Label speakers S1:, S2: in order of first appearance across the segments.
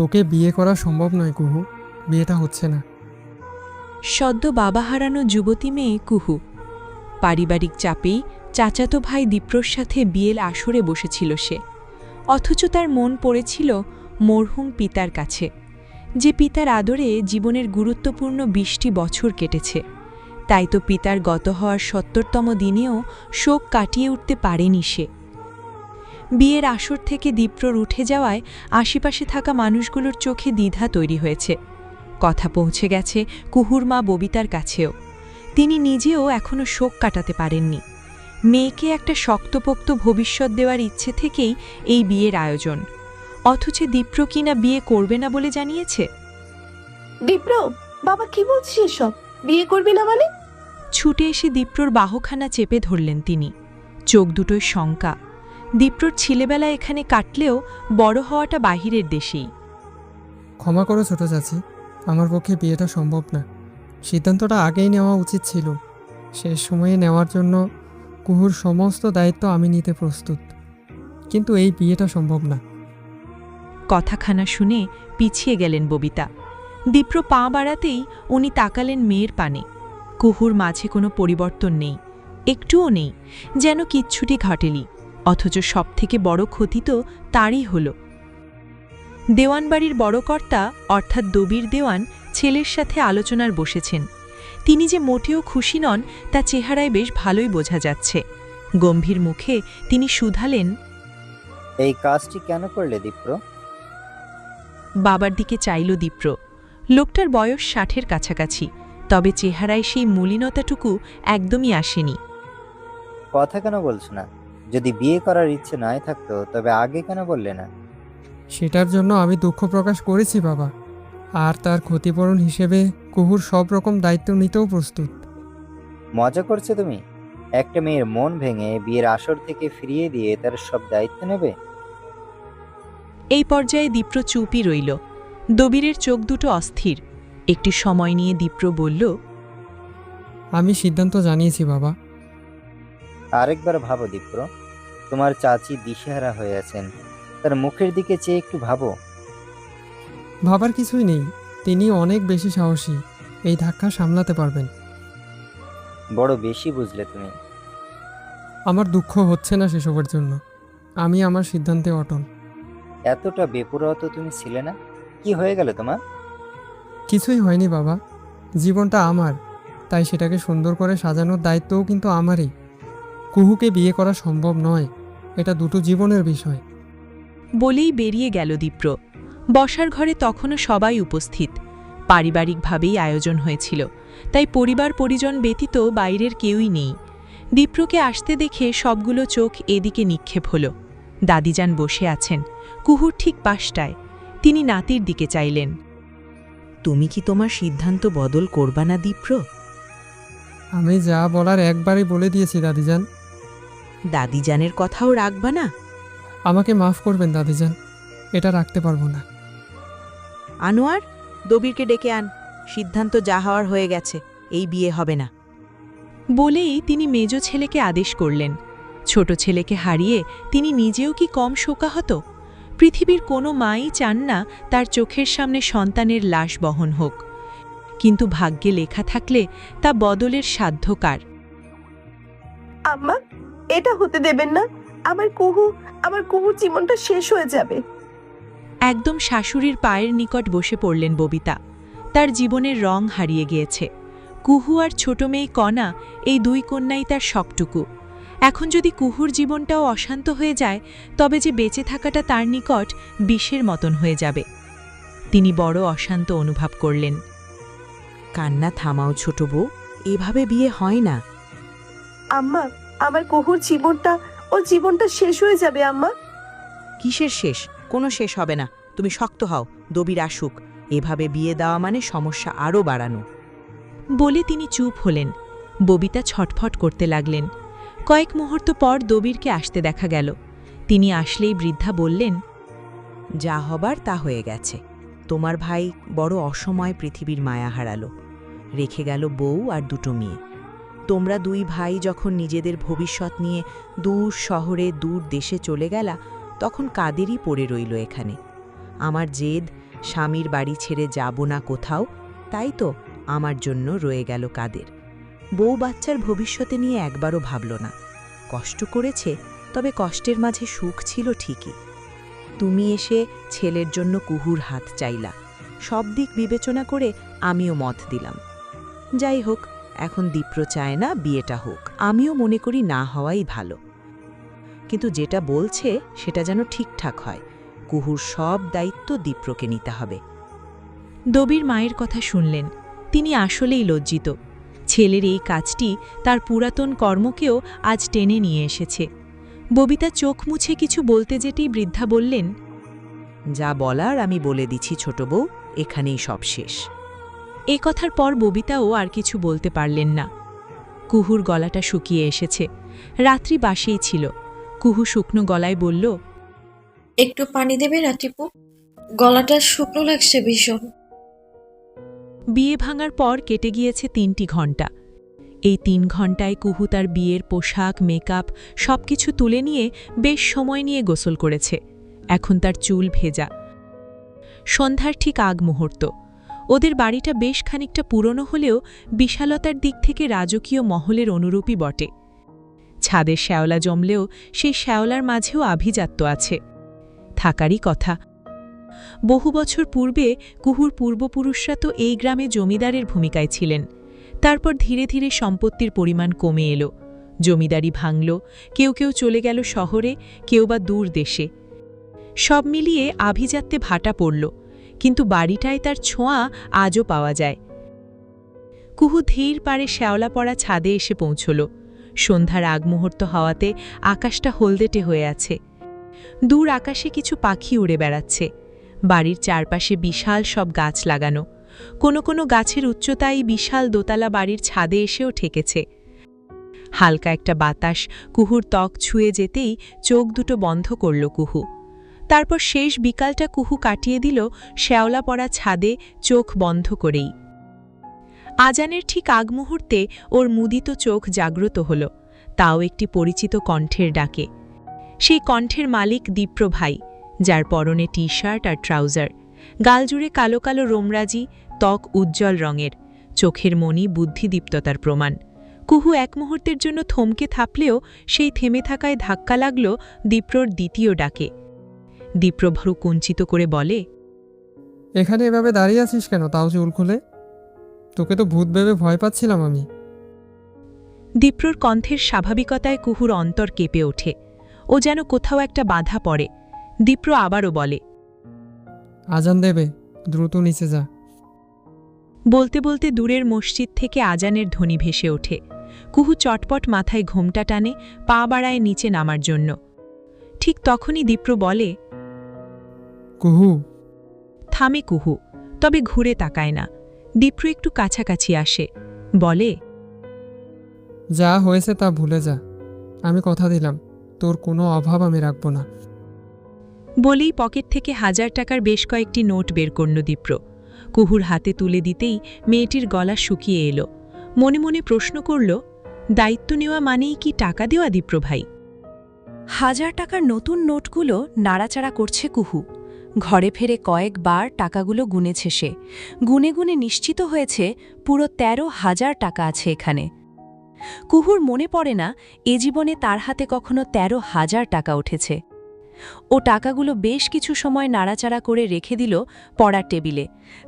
S1: তোকে বিয়ে করা সম্ভব নয় কুহু, বিয়েটা হচ্ছে না।
S2: সদ্য বাবা হারানো যুবতী মেয়ে কুহু পারিবারিক চাপেই চাচাতো ভাই দীপ্রর সাথে বিয়ের আসরে বসেছিল সে, অথচ তার মন পড়েছিল মরহুম পিতার কাছে, যে পিতার আদরে জীবনের গুরুত্বপূর্ণ ২০টি বছর কেটেছে। তাই তো পিতার গত হওয়ার ৭০তম দিনেও শোক কাটিয়ে উঠতে পারেনি সে। বিয়ের আসর থেকে দীপ্রর উঠে যাওয়ায় আশেপাশে থাকা মানুষগুলোর চোখে দ্বিধা তৈরি হয়েছে। কথা পৌঁছে গেছে কুহুর মা ববিতার কাছেও। তিনি নিজেও এখনও শোক কাটাতে পারেননি। মেয়েকে একটা শক্তপোক্ত ভবিষ্যৎ দেওয়ার ইচ্ছে থেকেই এই বিয়ের আয়োজন, অথচ দীপ্র কিনা বিয়ে করবে না বলে জানিয়েছে।
S3: দীপ্র, বাবা কি বলছিস এসব? বিয়ে করবি না মানে?
S2: ছুটে এসে দীপ্রর বাহুখানা চেপে ধরলেন তিনি, চোখ দুটোয় শঙ্কা। দীপ্রর ছেলেবেলা এখানে কাটলেও বড় হওয়াটা বাহিরের দেশেই।
S1: ক্ষমা করো ছোট চাচি, আমার পক্ষে বিয়েটা সম্ভব না। সিদ্ধান্তটা আগেই নেওয়া উচিত ছিল। শেষ সময়ে নেওয়ার জন্য কুহুর সমস্ত দায়িত্ব আমি নিতে প্রস্তুত, কিন্তু এই বিয়েটা সম্ভব না।
S2: কথাখানা শুনে পিছিয়ে গেলেন ববিতা। দীপ্র পা বাড়াতেই উনি তাকালেন মেয়ের পানে। কুহুর মাঝে কোনো পরিবর্তন নেই, একটুও নেই, যেন কিচ্ছুটি ঘটেনি। অথচ সবথেকে বড় ক্ষতি তো তারই হল। দেওয়ানবাড়ির বড় কর্তা অর্থাৎ দবির দেওয়ান ছেলের সাথে আলোচনার বসেছেন। তিনি যে মোটেও খুশি নন তা চেহারায় বেশ ভালোই বোঝা যাচ্ছে। গম্ভীর মুখে তিনি শুধালেন,
S4: এই কাজটি কেন করলে দীপ্র?
S2: বাবার দিকে চাইল দীপ্র। লোকটার বয়স ৬০-এর কাছাকাছি, তবে চেহারায় সেই মলিনতাটুকু একদমই আসেনি।
S4: কথা কেন বলছো না? যদি বিয়ে করার ইচ্ছে নাই থাকতো তবে আগে কেন বললে না?
S1: সেটার জন্য আমি দুঃখ প্রকাশ করেছি বাবা, আর তার ক্ষতিপূরণ হিসেবে কুহুর সব রকম দায়িত্ব নিতেও প্রস্তুত।
S4: মজা করছো তুমি? একটা মেয়ের মন ভেঙে বিয়ের আসর থেকে ফিরিয়ে দিয়ে তার সব দায়িত্ব নেবে?
S2: এই পর্যায়ে দীপ্র চুপই রইল। দবিরের চোখ দুটো অস্থির। একটি সময় নিয়ে দীপ্র বলল,
S1: আমি সিদ্ধান্ত জানিয়েছি বাবা।
S4: আরেকবার ভাবো দীপ্র, তোমার চাচি দিশেহারা হয়ে আছেন, তার মুখের দিকে চেয়ে একটু ভাবো।
S1: ভাবার কিছুই নেই, তিনি অনেক বেশি সাহসী, এই ধাক্কা সামলাতে পারবেন।
S4: বড় বেশি বুঝলে তুমি।
S1: আমার দুঃখ হচ্ছে না সেসবের জন্য, আমি আমার সিদ্ধান্তে অটল।
S4: এতটা বেপরোয়া তো তুমি ছিলে না, কি হয়ে গেল তোমার?
S1: কিছুই হয়নি বাবা, জীবনটা আমার, তাই সেটাকে সুন্দর করে সাজানোর দায়িত্বও কিন্তু আমারই। কুহুকে বিয়ে করা সম্ভব নয়, এটা দুটো জীবনের বিষয়।
S2: বলেই বেরিয়ে গেল দীপ্র। বসার ঘরে তখনও সবাই উপস্থিত। পারিবারিকভাবেই আয়োজন হয়েছিল, তাই পরিবার পরিজন ব্যতীত বাইরের কেউই নেই। দীপ্রকে আসতে দেখে সবগুলো চোখ এদিকে নিক্ষেপ হল। দাদিজান বসে আছেন কুহুর ঠিক পাশটায়। তিনি নাতির দিকে চাইলেন,
S5: তুমি কি তোমার সিদ্ধান্ত বদল করবা না দীপ্র?
S1: আমি যা বলার একবারই বলে দিয়েছি দাদিজান।
S5: দাদিজানের কথাও রাখবা না?
S1: আমাকে মাফ করবেন দাদিজান, এটা রাখতে পারবো না।
S5: আনোয়ার, দবিরকে ডেকে আন। সিদ্ধান্ত যা হওয়ার হয়ে গেছে, এই বিয়ে হবে না।
S2: বলেই তিনি মেজ ছেলেকে আদেশ করলেন। ছোট ছেলেকে হারিয়ে তিনি নিজেও কি কম শোকাহত? পৃথিবীর কোনো মাই চান না তার চোখের সামনে সন্তানের লাশ বহন হোক, কিন্তু ভাগ্যে লেখা থাকলে তা বদলের সাধ্য কার?
S3: আম্মা, এটা হতে দেবেন না। আমার কুহুর জীবনটা শেষ হয়ে যাবে।
S2: একদম শাশুড়ির পায়ের নিকট বসে পড়লেন ববিতা। তার জীবনের রং হারিয়ে গিয়েছে। কুহু আর ছোট মেয়ে কণা, এই দুই কন্যাই তার সবটুকু। এখন যদি কুহুর জীবনটাও অশান্ত হয়ে যায়, তবে যে বেঁচে থাকাটা তার নিকট বিষের মতন হয়ে যাবে। তিনি বড় অশান্ত অনুভব করলেন।
S5: কান্না থামাও ছোট বউ, এভাবে বিয়ে হয় না।
S3: আম্মা, আমার কুহুর জীবনটা শেষ হয়ে যাবে আম্মা।
S5: কিসের শেষ? কোনো শেষ হবে না। তুমি শক্ত হও, দবির আসুক। এভাবে বিয়ে দেওয়া মানে সমস্যা আরও বাড়ানো।
S2: বলে তিনি চুপ হলেন। ববিতা ছটফট করতে লাগলেন। কয়েক মুহূর্ত পর দবিরকে আসতে দেখা গেল। তিনি আসলেই বৃদ্ধা বললেন,
S5: যা হবার তা হয়ে গেছে। তোমার ভাই বড় অসময়ে পৃথিবীর মায়া হারালো, রেখে গেল বউ আর দুটো মেয়ে। তোমরা দুই ভাই যখন নিজেদের ভবিষ্যৎ নিয়ে দূর শহরে দূর দেশে চলে গেলা, তখন কাদেরই পড়ে রইল এখানে। আমার জেদ স্বামীর বাড়ি ছেড়ে যাব না কোথাও, তাই তো আমার জন্য রয়ে গেল কাদের। বউ বাচ্চার ভবিষ্যতে নিয়ে একবারও ভাবল না। কষ্ট করেছে, তবে কষ্টের মাঝে সুখ ছিল ঠিকই। তুমি এসে ছেলের জন্য কুহুর হাত চাইলা, সব দিক বিবেচনা করে আমিও মত দিলাম। যাই হোক, এখন দীপ্র চায় না বিয়েটা হোক, আমিও মনে করি না হওয়াই ভালো। কিন্তু যেটা বলছে সেটা যেন ঠিকঠাক হয়। কুহুর সব দায়িত্ব দীপ্রকে নিতে হবে।
S2: দবির মায়ের কথা শুনলেন। তিনি আসলেই লজ্জিত। ছেলের এই কাজটি তার পুরাতন কর্মকেও আজ টেনে নিয়ে এসেছে। ববিতা চোখ মুছে কিছু বলতে যেতেই বৃদ্ধা বললেন,
S5: যা বলার আমি বলে দিচ্ছি ছোট বউ, এখানেই সব শেষ।
S2: এ কথার পর ববিতাও আর কিছু বলতে পারলেন না। কুহুর গলাটা শুকিয়ে এসেছে। রাত্রি বাসেই ছিল। কুহু শুকনো গলায় বলল,
S6: একটু পানি দেবে রাত্রিপু? গলাটা শুকনো লাগছে ভীষণ।
S2: বিয়ে ভাঙার পর কেটে গিয়েছে 3টি ঘণ্টা। এই 3 ঘণ্টায় কুহু তার বিয়ের পোশাক, মেকআপ সবকিছু তুলে নিয়ে বেশ সময় নিয়ে গোসল করেছে। এখন তার চুল ভেজা। সন্ধ্যার ঠিক আগ মুহূর্ত। ওদের বাড়িটা বেশ খানিকটা পুরনো হলেও বিশালতার দিক থেকে রাজকীয় মহলের অনুরূপী বটে। ছাদের শ্যাওলা জমলেও সেই শ্যাওলার মাঝেও আভিজাত্য আছে। থাকারই কথা। বহু বছর পূর্বে কুহুর পূর্বপুরুষরা তো এই গ্রামে জমিদারের ভূমিকায় ছিলেন। তারপর ধীরে ধীরে সম্পত্তির পরিমাণ কমে এলো। জমিদারি ভাঙল, কেউ কেউ চলে গেল শহরে, কেউ বা দূর দেশে। সব মিলিয়ে আভিজাত্যে ভাটা পড়ল, কিন্তু বাড়িটায় তার ছোঁয়া আজও পাওয়া যায়। কুহু ধীর পারে শ্যাওলা পড়া ছাদে এসে পৌঁছল। সন্ধ্যার আগ মুহূর্ত হওয়াতে আকাশটা হলদেটে হয়ে আছে। দূর আকাশে কিছু পাখি উড়ে বেড়াচ্ছে। বাড়ির চারপাশে বিশাল সব গাছ লাগানো। কোনো কোনো গাছের উচ্চতায় বিশাল দোতলা বাড়ির ছাদে এসেও ঠেকেছে। হালকা একটা বাতাস কুহুর ত্বক ছুঁয়ে যেতেই চোখ দুটো বন্ধ করল কুহু। তারপর শেষ বিকালটা কুহু কাটিয়ে দিল শ্যাওলা পড়া ছাদে চোখ বন্ধ করেই। আজানের ঠিক আগ মুহূর্তে ওর মুদিত চোখ জাগ্রত হল, তাও একটি পরিচিত কণ্ঠের ডাকে। সেই কণ্ঠের মালিক দীপ্র ভাই, যার পরনে টি-শার্ট আর ট্রাউজার, গালজুড়ে কালো কালো রোমরাজি, ত্বক উজ্জ্বল রঙের, চোখের মণি বুদ্ধিদীপ্ততার প্রমাণ। কুহু এক মুহূর্তের জন্য থমকে থাপলেও সেই থেমে থাকায় ধাক্কা লাগল দীপ্রর দ্বিতীয় ডাকে। দীপ্র ভ্রু কুঞ্চিত করে বলে,
S1: এখানে এভাবে দাঁড়িয়ে আছিস কেন, তাও চুল খুলে? তোকে তো ভূত ভেবে ভয় পাচ্ছিলাম আমি।
S2: দীপ্রর কণ্ঠের স্বাভাবিকতায় কুহুর অন্তর কেঁপে ওঠে। ও যেন কোথাও একটা বাধা পড়ে। দীপ্র আবারও বলে,
S1: আজান দেবে, দ্রুত নিচে যা।
S2: বলতে বলতে দূরের মসজিদ থেকে আজানের ধ্বনি ভেসে ওঠে। কুহু চটপট মাথায় ঘোমটা টানে, পা বাড়ায় নিচে নামার জন্য। ঠিক তখনই দীপ্র বলে,
S1: কুহু।
S2: থামে কুহু, তবে ঘুরে তাকায় না। দীপ্র একটু কাছাকাছি আসে, বলে,
S1: যা হয়েছে তা ভুলে যা। আমি কথা দিলাম, তোর কোনো অভাব আমি রাখব না।
S2: বলেই পকেট থেকে 1000 টাকার বেশ কয়েকটি নোট বের করল দীপ্র। কুহুর হাতে তুলে দিতেই মেয়েটির গলা শুকিয়ে এলো। মনে মনে প্রশ্ন করল, দায়িত্ব নেওয়া মানেই কি টাকা দেওয়া দীপ্র ভাই?
S7: 1000 টাকার নতুন নোটগুলো নাড়াচাড়া করছে কুহু। ঘরে ফেরে কয়েকবার টাকাগুলো গুনেছে সে। গুনে গুনে নিশ্চিত হয়েছে পুরো 13,000 টাকা আছে এখানে। কুহুর মনে পড়ে না এ জীবনে তার হাতে কখনো 13,000 টাকা উঠেছে। ও টাকাগুলো বেশ কিছু সময় নাড়াচাড়া করে রেখে দিল পড়ার টেবিলে,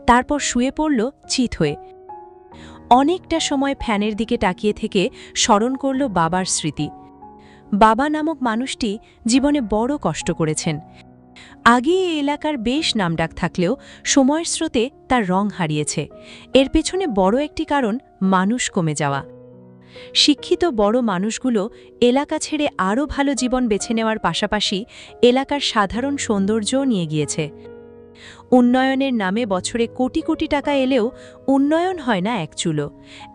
S7: তারপর শুয়ে পড়ল চিত হয়ে। অনেকটা সময় ফ্যানের দিকে তাকিয়ে থেকে স্মরণ করল বাবার স্মৃতি। বাবা নামক মানুষটি জীবনে বড় কষ্ট করেছেন। আগে এ এলাকার বেশ নামডাক থাকলেও সময়ের স্রোতে তার রং হারিয়েছে। এর পেছনে বড় একটি কারণ মানুষ কমে যাওয়া। শিক্ষিত বড় মানুষগুলো এলাকা ছেড়ে আরও ভালো জীবন বেছে নেওয়ার পাশাপাশি এলাকার সাধারণ সৌন্দর্যও নিয়ে গিয়েছে। উন্নয়নের নামে বছরে কোটি কোটি টাকা এলেও উন্নয়ন হয় না এক চুলো।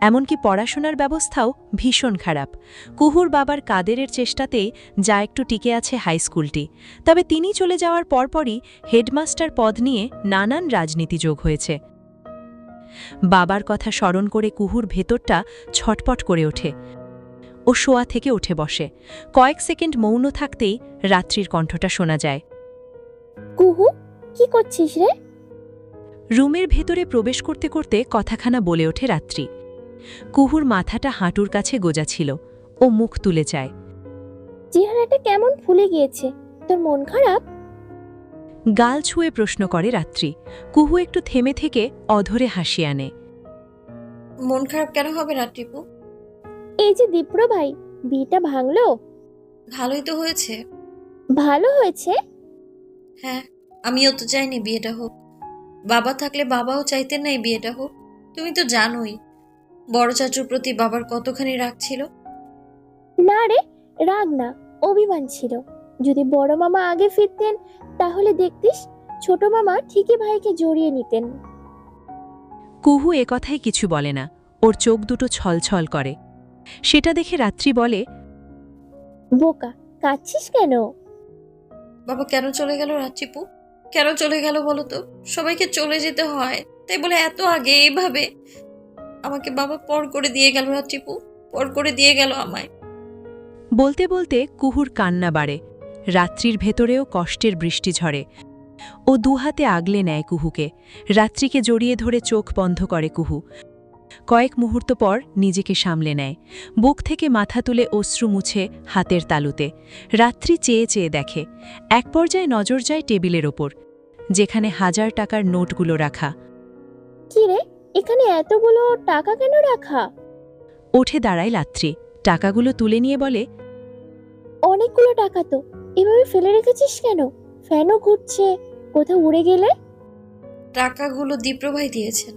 S7: এমনকি পড়াশোনার ব্যবস্থাও ভীষণ খারাপ। কুহুর বাবার কাদেরের চেষ্টাতেই যা একটু টিকে আছে হাইস্কুলটি, তবে তিনি চলে যাওয়ার পরপরই হেডমাস্টার পদ নিয়ে নানান রাজনীতি যোগ হয়েছে। বাবার কথা স্মরণ করে কুহুর ভেতরটা ছটপট করে ওঠে। ও শোয়া থেকে উঠে বসে। কয়েক সেকেন্ড মৌন থাকতেই রাত্রির কণ্ঠটা শোনা যায়,
S8: কুহু, কি করছিস রে?
S7: রুমের ভেতরে প্রবেশ করতে করতে কথাখানা বলে ওঠে রাত্রি। কুহুর মাথাটা হাঁটুর কাছে গোজা ছিল। ও মুখ তুলে চায়।
S8: চেহারাটা কেমন ফুলে গিয়েছে, তোর মন খারাপ?
S7: গাল ছুঁয়ে প্রশ্ন করে রাত্রি। কুহু একটু থেমে থেকে অধরে হাসি আনে।
S6: মন খারাপ কেন হবে রাত্রিপু?
S8: এই যে দীপ্র ভাই, বিয়েটা ভাঙলো?
S6: ভালোই তো হয়েছে।
S8: ভালো হয়েছে?
S6: হ্যাঁ, আমিও তো চাইনি বিয়েটা হোক। বাবা থাকলে বাবাও চাইতেন না এই বিয়েটা হোক। তুমি তো জানোই বড় চাচুর প্রতি বাবার কতখানি রাগ ছিল।
S8: না রে, রাগ না, অভিমান ছিল। যদি বড় মামা আগে ফিরতেন তাহলে দেখতিস ছোট মামা ঠিকই ভাইকে জড়িয়ে নিতেন।
S7: কুহু কথায় কিছু বলে না। ওর চোখ দুটো ছলছল করে। সেটা দেখে রাত্রি বলে,
S8: বোকা, কাঁদছিস কেন?
S6: বাবা কেন চলে গেল রাত্রিপু? কেন চলে গেল বলো তো? সবাইকে চলে যেতে হয়, তাই বলে এত আগে এইভাবে আমাকে বাবা পর করে দিয়ে গেল রাত্রিপু, পর করে দিয়ে গেল আমায়।
S7: বলতে বলতে কুহুর কান্না বাড়ে। রাত্রির ভেতরেও কষ্টের বৃষ্টি ঝরে। ও দুহাতে আগলে নেয় কুহুকে। রাত্রিকে জড়িয়ে ধরে চোখ বন্ধ করে কুহু। কয়েক মুহূর্ত পর নিজেকে সামলে নেয়। বুক থেকে মাথা তুলে অশ্রু মুছে হাতের তালুতে। রাত্রি চেয়ে চেয়ে দেখে। এক পর্যায়ে নজর যায় টেবিলের ওপর, যেখানে 1000 টাকার নোটগুলো রাখা।
S8: কি রে, এখানে এতগুলো টাকা কেন রাখা?
S7: উঠে দাঁড়ায় রাত্রি। টাকাগুলো তুলে নিয়ে বলে,
S8: অনেকগুলো টাকা তো, এভাবে ফেলে রেখেছিস কেন? ফ্যানও ঘুরছে, কোথাও উড়ে গেলে?
S6: টাকাগুলো দীপ্র ভাই দিয়েছেন।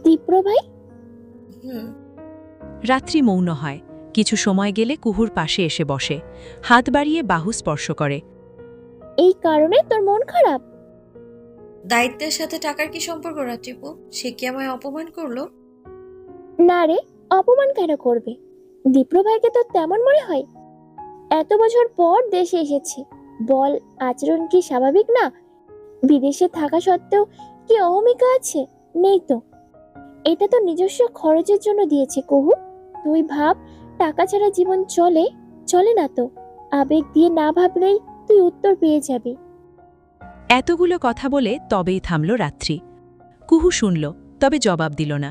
S8: দীপ্র ভাই?
S6: হুম।
S7: রাত্রি মৌন হয়। কিছু সময় গেলে কুহুর পাশে এসে বসে। হাত বাড়িয়ে বাহু স্পর্শ করে।
S8: এই কারণে তোর মন খারাপ?
S6: দায়িত্বের সাথে টাকার কি সম্পর্ক রাত্রিপু? সে কি আমায় অপমান করলো?
S8: না রে, অপমান কেন করবে? দীপ্র ভাইকে তো তেমন মনে হয়? এত বছর পর দেশে এসেছে, বল আচরণ কি স্বাভাবিক না? বিদেশে থাকা সত্ত্বেও কি অহমিকা আছে? নেই তো। এটা তো নিজস্ব খরচের জন্য দিয়েছে কুহু। তুই ভাব, টাকা ছাড়া জীবন চলে? চলে না তো। আবেগ দিয়ে না ভাবলেই তুই উত্তর পেয়ে যাবি।
S7: এতগুলো কথা বলে তবেই থামল রাত্রি। কুহু শুনল, তবে জবাব দিল না।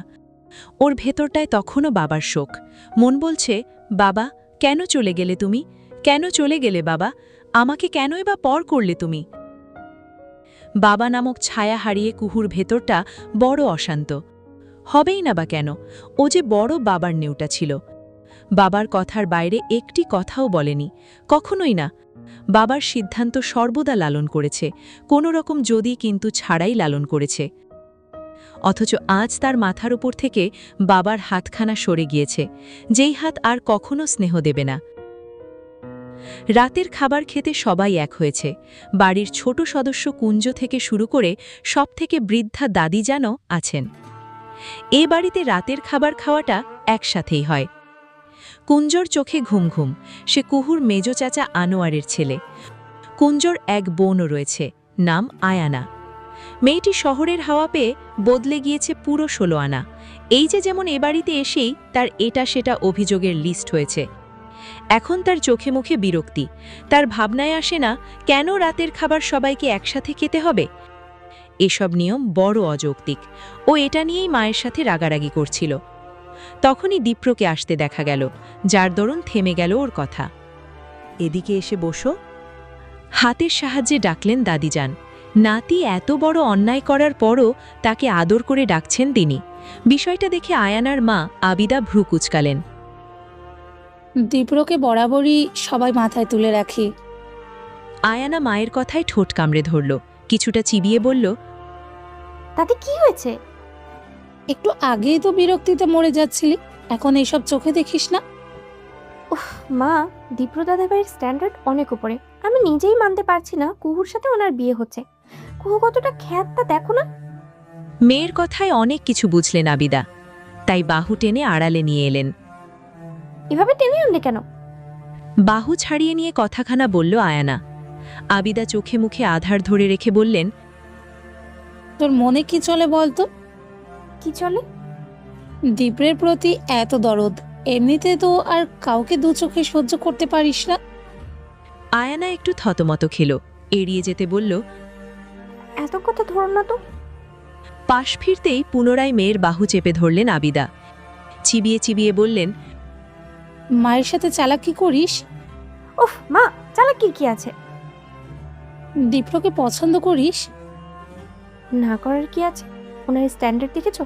S7: ওর ভেতরটায় তখনও বাবার শোক। মন বলছে, বাবা কেন চলে গেলে তুমি? কেন চলে গেলে বাবা? আমাকে কেনই বা পর করলে তুমি? বাবা নামক ছায়া হারিয়ে কুহুর ভেতরটা বড় অশান্ত। হবেই না বা কেন? ও যে বড় বাবার নেউটা ছিল। বাবার কথার বাইরে একটি কথাও বলেনি, কখনোই না। বাবার সিদ্ধান্ত সর্বদা লালন করেছে, কোনো রকম যদি কিন্তু ছাড়াই লালন করেছে। অথচ আজ তার মাথার উপর থেকে বাবার হাতখানা সরে গিয়েছে, যেই হাত আর কখনো স্নেহ দেবে না। রাতের খাবার খেতে সবাই এক হয়েছে। বাড়ির ছোট সদস্য কুঞ্জ থেকে শুরু করে সবথেকে বৃদ্ধা দাদি যেন আছেন। এ বাড়িতে রাতের খাবার খাওয়াটা একসাথেই হয়। কুঞ্জর চোখে ঘুম ঘুম। সে কুহুর মেজ চাচা আনোয়ারের ছেলে। কুঞ্জর এক বোনও রয়েছে, নাম আয়ানা। মেয়েটি শহরের হাওয়া পেয়ে বদলে গিয়েছে পুরো 16 আনা। এই যে যেমন এ বাড়িতে এসেই তার এটা সেটা অভিযোগের লিস্ট হয়েছে। এখন তার চোখে মুখে বিরক্তি। তার ভাবনায় আসে না কেন রাতের খাবার সবাইকে একসাথে খেতে হবে। এসব নিয়ম বড় অযৌক্তিক। ও এটা নিয়েই মায়ের সাথে রাগারাগি করছিল। তখনই দীপ্রকে আসতে দেখা গেল, যার দরুন থেমে গেল ওর কথা। এদিকে এসে বসো। হাতের সাহায্যে ডাকলেন দাদিজান। নাতি এত বড় অন্যায় করার পরও তাকে আদর করে ডাকছেন তিনি। বিষয়টা দেখে আয়ানার মা আবিদা ভ্রু কুচকালেন।
S9: দীপ্রকে বরাবরই সবাই মাথায় তুলে রাখি।
S7: আয়ানা মায়ের কথায় ঠোঁট কামড়ে ধরল, কিছুটা চিবিয়ে বলল,
S8: তাতে কি হয়েছে?
S9: একটু আগেই তো বিরক্তিতে মরে যাচ্ছিলি, এখন এইসব চোখে দেখিস না?
S8: মা, দীপ্র দাদাভাইয়ের স্ট্যান্ডার্ড অনেক উপরে। আমি নিজেই মানতে পারছি না কুহুর সাথে ওনার বিয়ে হচ্ছে। কুহু কতটা খ্যাতটা দেখো না।
S7: মেয়ের কথায় অনেক কিছু বুঝলেন আবিদা, তাই বাহু টেনে আড়ালে নিয়ে এলেন।
S8: এভাবে টেনে আনলে কেন?
S7: বাহু ছাড়িয়ে নিয়ে কথাখানা বলল আয়ানা। আবিদা চোখে মুখে আধার ধরে রেখে বললেন,
S9: তোর মনে কি চলে বলতো?
S8: কি চলে?
S9: দীপ্রের প্রতি এত দরদ, এমনিতে তো আর কাউকে দু চোখে সহ্য করতে পারিস না।
S7: আয়ানা একটু থতমত খেল, এড়িয়ে যেতে বলল,
S8: এত কথা ধরো না তো।
S7: পাশ ফিরতেই পুনরায় মেয়ের বাহু চেপে ধরলেন আবিদা। চিবিয়ে চিবিয়ে বললেন,
S9: মায়ের সাথে চালাকি করিস?
S8: উফ মা, চালাকির কি আছে?
S9: দীপ্রকে পছন্দ করিস?
S8: না করার কি আছে? ওনার স্ট্যান্ডার্ড দেখেছো?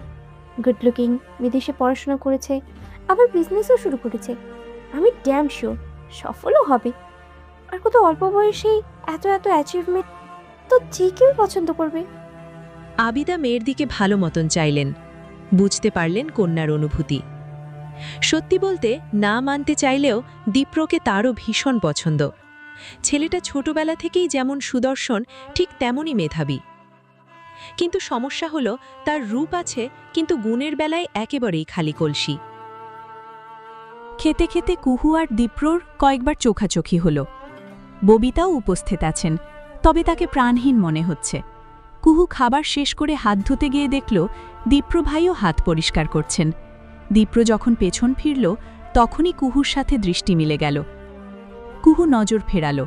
S8: গুড লুকিং, বিদেশে পড়াশোনা করেছে, আবার বিজনেসও শুরু করেছে। আমি ড্যাম শিওর সফলও হবে। আর কত অল্প বয়সেই এত এত অ্যাচিভমেন্ট, তো যে কেউ পছন্দ করবে।
S7: আবিদা মেয়ের দিকে ভালো মতন চাইলেন। বুঝতে পারলেন কন্যার অনুভূতি। সত্যি বলতে না মানতে চাইলেও দীপ্রকে তারও ভীষণ পছন্দ। ছেলেটা ছোটবেলা থেকেই যেমন সুদর্শন, ঠিক তেমনই মেধাবী। কিন্তু সমস্যা হলো তার রূপ আছে, কিন্তু গুণের বেলায় একেবারেই খালি কলসি। খেতে খেতে কুহু আর দীপ্রর কয়েকবার চোখাচোখি হল। ববিতাও উপস্থিত আছেন, তবে তাকে প্রাণহীন মনে হচ্ছে। কুহু খাবার শেষ করে হাত ধুতে গিয়ে দেখল দীপ্র ভাইও হাত পরিষ্কার করছেন। দীপ্র যখন পেছন ফিরল, তখনই কুহুর সাথে দৃষ্টি মিলে গেল। কুহু নজর ফেরাল।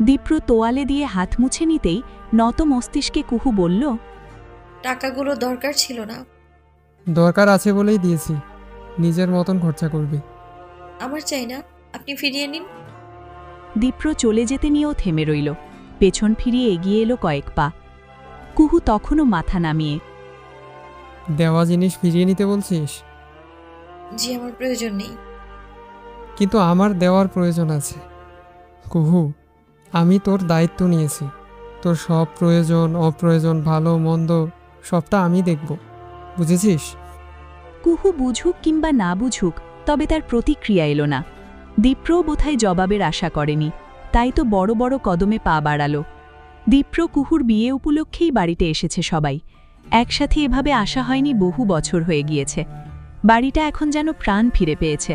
S7: দীপ্র তোয়ালে দিয়ে হাত মুছে নিতেই নত মস্তিষ্কে কুহু বলল,
S6: টাকাগুলো দরকার ছিল না।
S1: দরকার আছে বলেই দিয়েছি, নিজের মতন খরচা করবি।
S6: আমার চাই না, আপনি ফিরিয়ে নিন।
S7: দীপ্র চলে যেতে নিয়েও থেমে রইল। পেছন ফিরিয়ে এগিয়ে এলো কয়েক পা। কুহু তখনও মাথা নামিয়ে,
S1: দেওয়া জিনিস ফিরিয়ে নিতে বলছিস?
S6: জি, আমার প্রয়োজন নেই।
S1: কিন্তু আমার দেওয়ার প্রয়োজন আছে। কুহু, আমি তোর দায়িত্ব নিয়েছি। তোর সব প্রয়োজন অপ্রয়োজন ভালো মন্দ সবটা আমি দেখব, বুঝেছিস?
S7: কুহু বুঝুক কিংবা না বুঝুক, তবে তার প্রতিক্রিয়া এলো না। দীপ্রও বোধহয় জবাবের আশা করেনি, তাই তো বড় বড় কদমে পা বাড়াল। দীপ্র কুহুর বিয়ে উপলক্ষেই বাড়িতে এসেছে সবাই। একসাথে এভাবে আসা হয়নি, বহু বছর হয়ে গিয়েছে। বাড়িটা এখন যেন প্রাণ ফিরে পেয়েছে।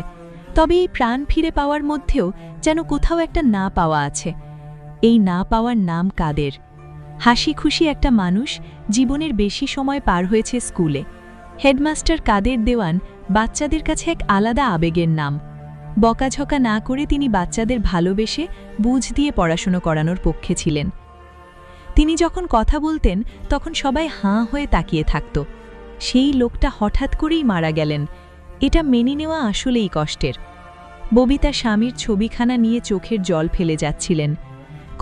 S7: তবে এই প্রাণ ফিরে পাওয়ার মধ্যেও যেন কোথাও একটা না পাওয়া আছে। এই না পাওয়ার নাম কাদের। হাসি খুশি একটা মানুষ, জীবনের বেশি সময় পার হয়েছে স্কুলে। হেডমাস্টার কাদের দেওয়ান বাচ্চাদের কাছে এক আলাদা আবেগের নাম। বকাঝকা না করে তিনি বাচ্চাদের ভালোবেসে বুঝ দিয়ে পড়াশুনো করানোর পক্ষে ছিলেন। তিনি যখন কথা বলতেন তখন সবাই হাঁ হয়ে তাকিয়ে থাকত। সেই লোকটা হঠাৎ করেই মারা গেলেন, এটা মেনে নেওয়া আসলেই কষ্টের। ববিতা স্বামীর ছবিখানা নিয়ে চোখের জল ফেলে যাচ্ছিলেন।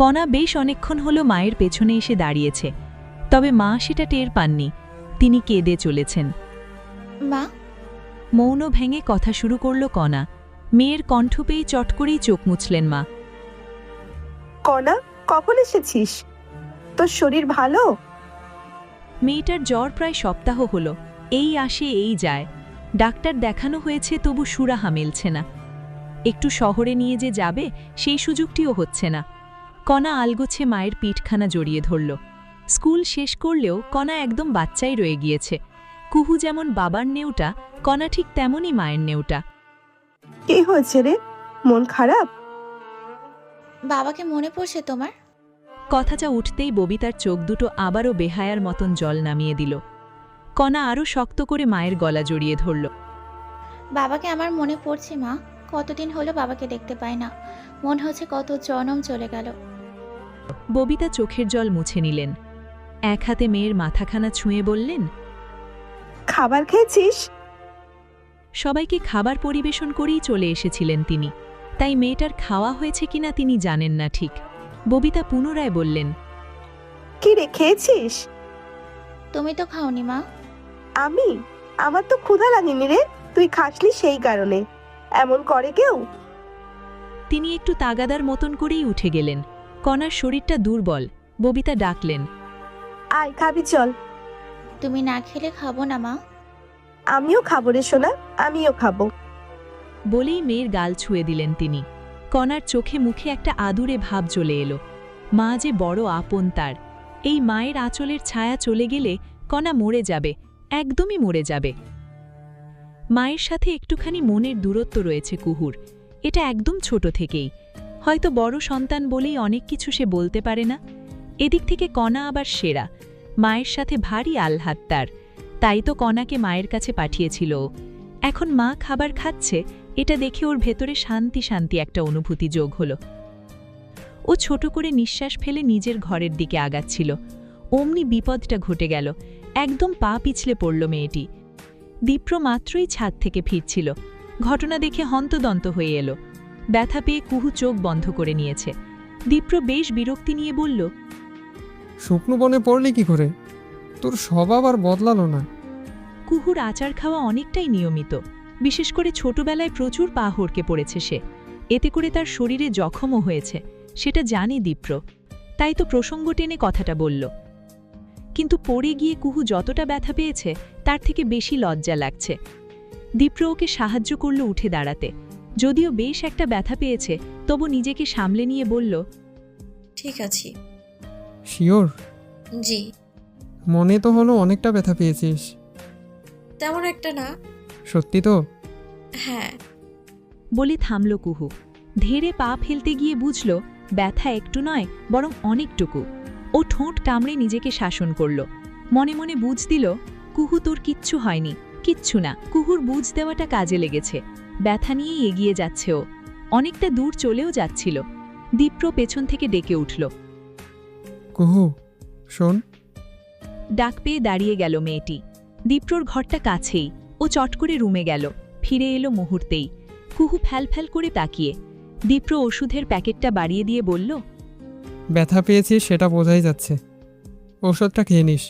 S7: কণা বেশ অনেকক্ষণ হলো মায়ের পেছনে এসে দাঁড়িয়েছে, তবে মা সেটা টের পাননি। তিনি কেঁদে চলেছেন।
S10: মা,
S7: মৌন ভেঙে কথা শুরু করল কণা। মেয়ের কণ্ঠ পেয়ে চট করেই চোখ মুছলেন মা।
S3: কণা, কখন এসেছিস? তোর শরীর ভালো?
S7: মেয়েটার জ্বর প্রায় সপ্তাহ হলো, এই আসে এই যায়। ডাক্তার দেখানো হয়েছে, তবু সুরাহা মিলছে না। একটু শহরে নিয়ে যে যাবে সেই সুযোগটিও হচ্ছে না। কণা আলগোছে মায়ের পিঠখানা জড়িয়ে ধরল। স্কুল শেষ করলেও কণা একদম বাচ্চাই রয়ে গিয়েছে। কুহু যেমন বাবার নেউটা, কণা ঠিক তেমনই মায়ের নেউটা।
S3: কি হয়েছে রে? মন খারাপ?
S10: বাবাকে মনে পড়ছে তোমার?
S7: কথাটা উঠতেই ববিতার চোখ দুটো আবারও বেহায়ার মতন জল নামিয়ে দিল। কণা আরও শক্ত করে মায়ের গলা জড়িয়ে ধরল।
S10: বাবাকে আমার মনে পড়ছে মা, কতদিন হলো বাবাকে দেখতে পাই না, মনে হচ্ছে কত জনম চলে গেল।
S7: ববিতা চোখের জল মুছে নিলেন। এক হাতে মেয়ের মাথাখানা ছুঁয়ে বললেন,
S3: খাবার খেয়েছিস?
S7: সবাইকে খাবার পরিবেশন করেই চলে এসেছিলেন তিনি, তাই মেয়েটার খাওয়া হয়েছে কিনা তিনি জানেন না ঠিক। ববিতা পুনরায় বললেন,
S3: কি রে, খেয়েছিস?
S10: তুমি তো খাওনি মা।
S3: আমার তো ক্ষুধা লাগেনি রে, তুই খাসনি সেই কারণে। এমন করে কেউ?
S7: তিনি একটু তাগাদার মতন করেই উঠে গেলেন। কণার শরীরটা দুর্বল। ববিতা ডাকলেন,
S3: আয় খাবি, চল।
S10: তুমি না খেলে খাবো না মা।
S3: আমিও খাবো রে সোনা, আমিও খাবো।
S7: বলেই মেয়ের গাল ছুঁয়ে দিলেন তিনি। কণার চোখে মুখে একটা আদুরে ভাব চলে এলো। মা যে বড় আপন তার। এই মায়ের আঁচলের ছায়া চলে গেলে কণা মরে যাবে, একদমই মরে যাবে। মায়ের সাথে একটুখানি মনের দূরত্ব রয়েছে কুহুর, এটা একদম ছোট থেকেই। হয়তো বড় সন্তান বলেই অনেক কিছু সে বলতে পারে না। এদিক থেকে কণা আবার সেরা, মায়ের সাথে ভারী আহ্লাদ তার। তাই তো কণাকে মায়ের কাছে পাঠিয়েছিল। এখন মা খাবার খাচ্ছে, এটা দেখে ওর ভেতরে শান্তি শান্তি একটা অনুভূতি যোগ হলো। ও ছোট করে নিঃশ্বাস ফেলে নিজের ঘরের দিকে আগাচ্ছিল। অমনি বিপদটা ঘটে গেল।
S2: একদম পা পিছলে পড়ল মেয়েটি। দীপ্র মাত্রই ছাদ থেকে ফিরছিল, ঘটনা দেখে হন্তদন্ত হয়ে এলো। ব্যথা পেয়ে কুহু চোখ বন্ধ করে নিয়েছে। দীপ্র বেশ বিরক্তি নিয়ে বলল,
S1: শুকনো বনে পড়লি কি করে? তোর স্বভাব আর বদলালো না।
S2: কুহুর আচার খাওয়া অনেকটাই নিয়মিত, বিশেষ করে ছোটবেলায় প্রচুর পা হড়কে পড়েছে সে। এতে করে তার শরীরে জখমও হয়েছে, সেটা জানে দীপ্র, তাই তো প্রসঙ্গ টেনে কথাটা বলল। কিন্তু পড়ে গিয়ে কুহু যতটা ব্যথা পেয়েছে তার থেকে বেশি লজ্জা লাগছে। দীপ্র ওকে সাহায্য করল উঠে দাঁড়াতে। যদিও বেশ একটা ব্যথা পেয়েছে, তবু নিজেকে সামলে নিয়ে বলল,
S6: ঠিক আছি।
S1: শিওর?
S6: জি।
S1: মনে তো হলো অনেকটা ব্যথা পেয়েছিস।
S6: তেমন একটা না।
S1: সত্যি তো?
S6: হ্যাঁ।
S2: বলে থামল কুহু। ধীরে পা ফেলতে গিয়ে বুঝল ব্যথা একটু নয়, বরং অনেকটুকু। ও ঠোঁট কামড়ে নিজেকে শাসন করল। মনে মনে বুঝ দিল, কুহু তোর কিচ্ছু হয়নি, কিচ্ছু না। কুহুর বুঝ দেওয়াটা কাজে লেগেছে। ব্যথা নিয়েই এগিয়ে যাচ্ছে ও, অনেকটা দূর চলেও যাচ্ছিল। দীপ্র পেছন থেকে ডেকে উঠল।
S1: কুহু, শোন।
S2: ডাক পেয়ে দাঁড়িয়ে গেল মেয়েটি। দীপ্রর ঘরটা কাছেই, ও চট করে রুমে গেল। ফিরে এলো মুহূর্তেই। কুহু ফ্যাল করে তাকিয়ে। দীপ্র ওষুধের প্যাকেটটা বাড়িয়ে দিয়ে বলল,
S1: ব্যথা পেয়েছিস সেটা বোঝাই যাচ্ছে, ওষুধটা খেয়ে নিস।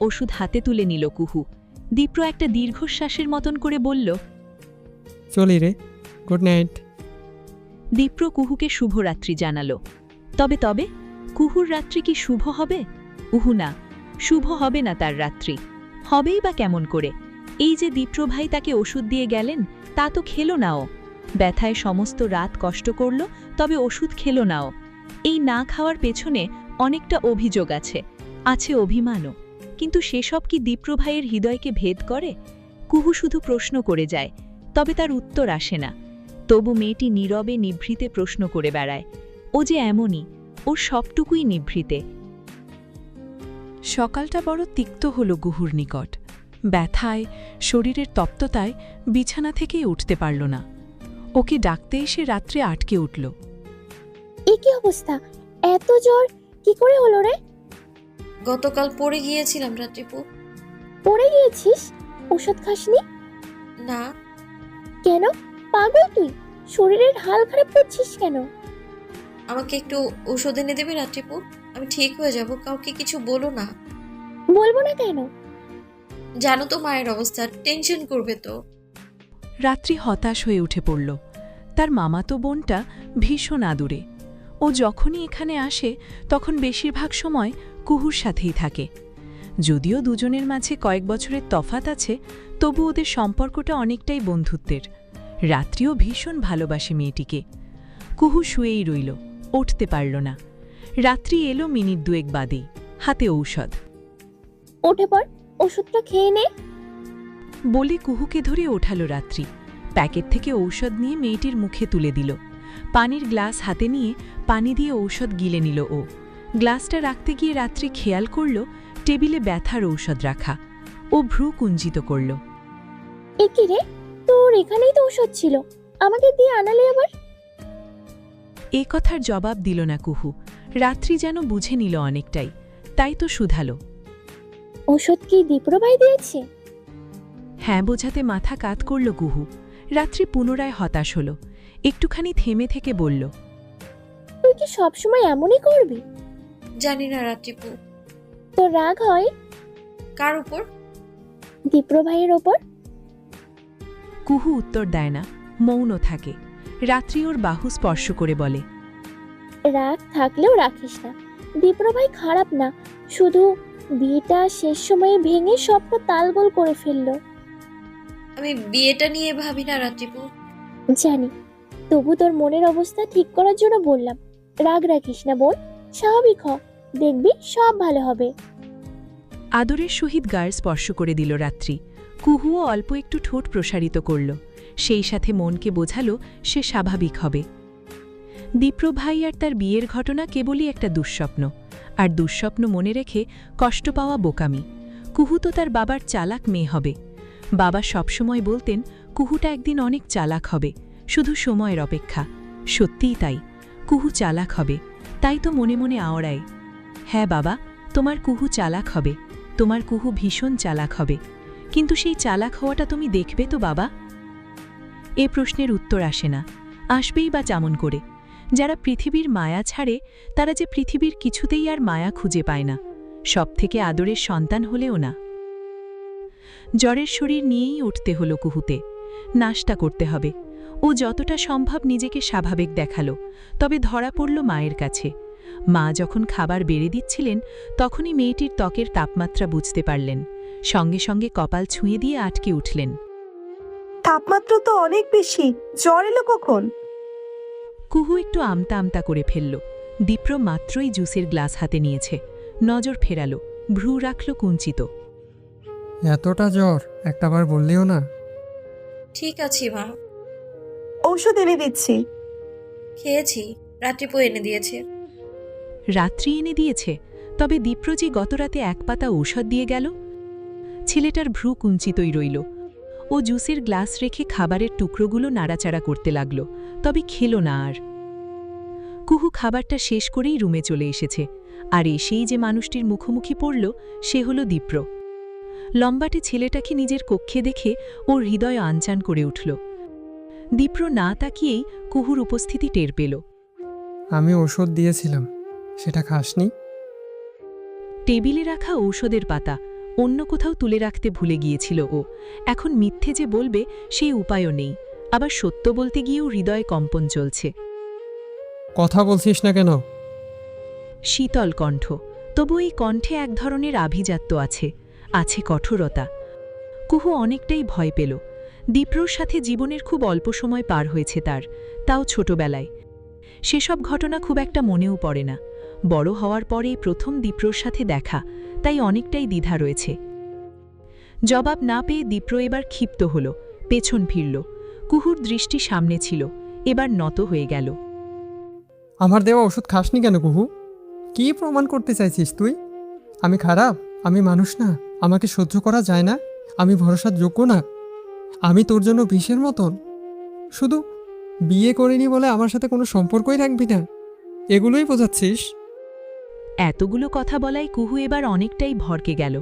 S2: ওষুধ হাতে তুলে নিল কুহু। দীপ্র একটা দীর্ঘশ্বাসের মতন করে বলল,
S1: চলি রে, গুড নাইট।
S2: দীপ্র কুহুকে শুভরাত্রি জানালো। তবে কুহুর রাত্রি কি শুভ হবে? উহু না, শুভ হবে না তার রাত্রি। হবেই বা কেমন করে? এই যে দীপ্র ভাই তাকে ওষুধ দিয়ে গেলেন, তা তো খেল না ও। ব্যথায় সমস্ত রাত কষ্ট করল, তবে ওষুধ খেল না ও। এই না খাওয়ার পেছনে অনেকটা অভিযোগ আছে, আছে অভিমানও। কিন্তু সেসব কি দীপ্র ভাইয়ের হৃদয়কে ভেদ করে? কুহু শুধু প্রশ্ন করে যায়, তবে তার উত্তর আসে না। তবু মেয়েটি নীরবে নিভৃতে প্রশ্ন করে বেড়ায়। ও যে এমনই, ওর সবটুকুই নিভৃতে।
S7: সকালটা বড় তিক্ত হল গুহুর নিকট। ব্যথায়, শরীরের তপ্ততায় বিছানা থেকেই উঠতে পারল না। ওকে ডাকতে এসে রাত্রে আটকে উঠল।
S8: এ কি অবস্থা? এত জ্বর কি করে হলো রে?
S6: গতকাল পড়ে গিয়েছিলাম রাত্রিপু।
S8: পড়ে গিয়েছিস? ওষুধ খাসনি?
S6: না।
S8: কেন? পাগল তুই? শরীরের হাল খারাপ করছিস কেন?
S6: আমাকে একটু ওষুধ এনে দেবে রাত্রিপু? আমি ঠিক হয়ে যাব, কাউকে কিছু বলো না।
S8: বলবো না কেন?
S6: জানো তো মায়ের অবস্থা, টেনশন করবে তো।
S7: রাত্রি হতাশ হয়ে উঠে পড়ল। তার মামাতো বোনটা ভীষণ আদুরে। ও যখনই এখানে আসে তখন বেশিরভাগ সময় কুহুর সাথেই থাকে। যদিও দুজনের মাঝে কয়েক বছরের তফাত আছে, তবু ওদের সম্পর্কটা অনেকটাই বন্ধুত্বের। রাত্রিও ভীষণ ভালোবাসে মেয়েটিকে। কুহু শুয়েই রইল, উঠতে পারল না। রাত্রি এলো মিনিট দুয়েক বাদেই, হাতে ঔষধ।
S8: উঠে পড়, ওষুধটা খেয়ে নে।
S7: বলে কুহুকে ধরে ওঠালো রাত্রি। প্যাকেট থেকে ঔষধ নিয়ে মেয়েটির মুখে তুলে দিল। পানির গ্লাস হাতে নিয়ে পানি দিয়ে ঔষধ গিলে নিল ও। গ্লাসটা রাখতে গিয়ে রাত্রি খেয়াল করল টেবিলে ব্যথার ঔষধ রাখা। ও ভ্রু কুঞ্জিত করল।
S8: এ কি রে, তোর এখানেই তো ওষুধ ছিল, আমাকে দিয়ে আনালে আবার?
S7: এ কথার জবাব দিল না কুহু। রাত্রি যেন বুঝে নিল অনেকটাই, তাই তো শুধালো।
S8: ওষুধ কি দীপ্র ভাই দিয়েছে?
S7: হ্যাঁ বোঝাতে মাথা কাত করল কুহু। রাত্রি পুনরায় হতাশ হল। একটুখানি থেমে থেকে বলল,
S8: তুই কি সবসময় এমনই করবি?
S6: জানি না রাত্রিপু।
S8: তোর রাগ হয়?
S6: কার উপর?
S8: দীপ্র ভাইয়ের ওপর।
S7: কুহু উত্তর দেয় না, মৌন থাকে। রাত্রি ওর বাহু স্পর্শ করে বলে,
S8: রাগ থাকলেও রাখিস না। দীপ্র ভাই খারাপ না, শুধু বিয়েটা শেষ সময়ে ভেঙে সবটা তালগোল করে ফেললো।
S6: আমি বিয়েটা নিয়ে ভাবি না রাত্রিপু।
S8: জানি, তবু তোর মনের অবস্থা ঠিক করার জন্য বললাম। রাগ রাখিস না বোন, স্বাভাবিক হ, দেখবি সব ভালো হবে।
S7: আদরের সহিত গায়ের স্পর্শ করে দিল রাত্রি। কুহুও অল্প একটু ঠোঁট প্রসারিত করল। সেই সাথে মনকে বোঝালো সে স্বাভাবিক হবে। দীপ্র ভাই আর তার বিয়ের ঘটনা কেবলই একটা দুঃস্বপ্ন, আর দুঃস্বপ্ন মনে রেখে কষ্ট পাওয়া বোকামি। কুহু তো তার বাবার চালাক মেয়ে হবে। বাবা সবসময় বলতেন কুহুটা একদিন অনেক চালাক হবে, শুধু সময়ের অপেক্ষা। সত্যিই তাই, কুহু চালাক হবে। তাই তো মনে মনে আওড়ায়, হ্যাঁ বাবা, তোমার কুহু চালাক হবে,
S2: তোমার কুহু ভীষণ চালাক হবে, কিন্তু সেই চালাক হওয়াটা তুমি দেখবে তো বাবা? এ প্রশ্নের উত্তর আসে না, আসবেই বা কেমন করে? যারা পৃথিবীর মায়া ছাড়ে তারা যে পৃথিবীর কিছুতেই আর মায়া খুঁজে পায় না, সবথেকে আদরের সন্তান হলেও না। জ্বরের শরীর নিয়েই উঠতে হলো কুহুতে। নাশতা করতে হবে। ও যতটা সম্ভব নিজেকে স্বাভাবিক দেখালো, তবে ধরা পড়ল মায়ের কাছে। মা যখন খাবার বেড়ে দিচ্ছিলেন তখনই মেয়েটির ত্বকের তাপমাত্রা বুঝতে পারলেন। সঙ্গে সঙ্গে কপাল ছুঁয়ে দিয়ে আটকে উঠলেন।
S3: তাপমাত্রা তো অনেক বেশি, জ্বর এলো কখন?
S2: কুহু একটু আমতা আমতা করে ফেলল। দীপ্র মাত্রই জুসের গ্লাস হাতে নিয়েছে, নজর ফেরালো, ভ্রু রাখল কুঞ্চিত।
S1: এতটা জ্বর একটাবার বললেও না।
S6: ঠিক আছে মা,
S3: ঔষধ এনে দিচ্ছি।
S6: খেয়েছি, রাত্রিপু এনে দিয়েছে।
S2: রাত্রি এনে দিয়েছে? তবে দীপ্রজি গতরাতে এক পাতা ঔষধ দিয়ে গেল। ছেলেটার ভ্রু কুঞ্চিতই রইল। ও জুসের গ্লাস রেখে খাবারের টুকরোগুলো নাড়াচাড়া করতে লাগল, তবে খেল না আর। কুহু খাবারটা শেষ করেই রুমে চলে এসেছে, আর এসেই যে মানুষটির মুখোমুখি পড়ল সে হল দীপ্র। লম্বাটে ছেলেটাকে নিজের কক্ষে দেখে ওর হৃদয় আনচান করে উঠল। দীপ্র না তাকিয়েই কুহুর উপস্থিতি টের পেল।
S1: আমি ওষুধ দিয়েছিলাম, সেটা খাসনি?
S2: টেবিলে রাখা ঔষধের পাতা অন্য কোথাও তুলে রাখতে ভুলে গিয়েছিল ও। এখন মিথ্যে যে বলবে সেই উপায়ও নেই, আবার সত্য বলতে গিয়েও হৃদয়ে কম্পন চলছে।
S1: কথা বলছিস না কেন?
S2: শীতল কণ্ঠ, তবু এই কণ্ঠে এক ধরনের আভিজাত্য আছে, আছে কঠোরতা। কুহু অনেকটাই ভয় পেল। দীপ্রর সাথে জীবনের খুব অল্প সময় পার হয়েছে তার, তাও ছোটবেলায়। সেসব ঘটনা খুব একটা মনেও পড়ে না। বড় হওয়ার পরে প্রথম দীপ্রর সাথে দেখা, তাই অনেকটাই দ্বিধা রয়েছে। জবাব না পেয়ে দীপ্র এবার ক্ষিপ্ত হল, পেছন ফিরল। কুহুর দৃষ্টি সামনে ছিল, এবার নত হয়ে গেল।
S1: আমার দেওয়া ওষুধ খাসনি কেন কুহু? কি প্রমাণ করতে চাইছিস তুই? আমি খারাপ? আমি মানুষ না? আমাকে সহ্য করা যায় না? আমি ভরসার যোগ্য না? আমি তোর জন্য বিষের মতন? শুধু বিয়ে করিনি বলে আমার সাথে কোনো সম্পর্কই রাখবি না? এগুলোই বোঝাচ্ছিস?
S2: এতগুলো কথা বলায় কুহু এবার অনেকটাই ভরকে গেল,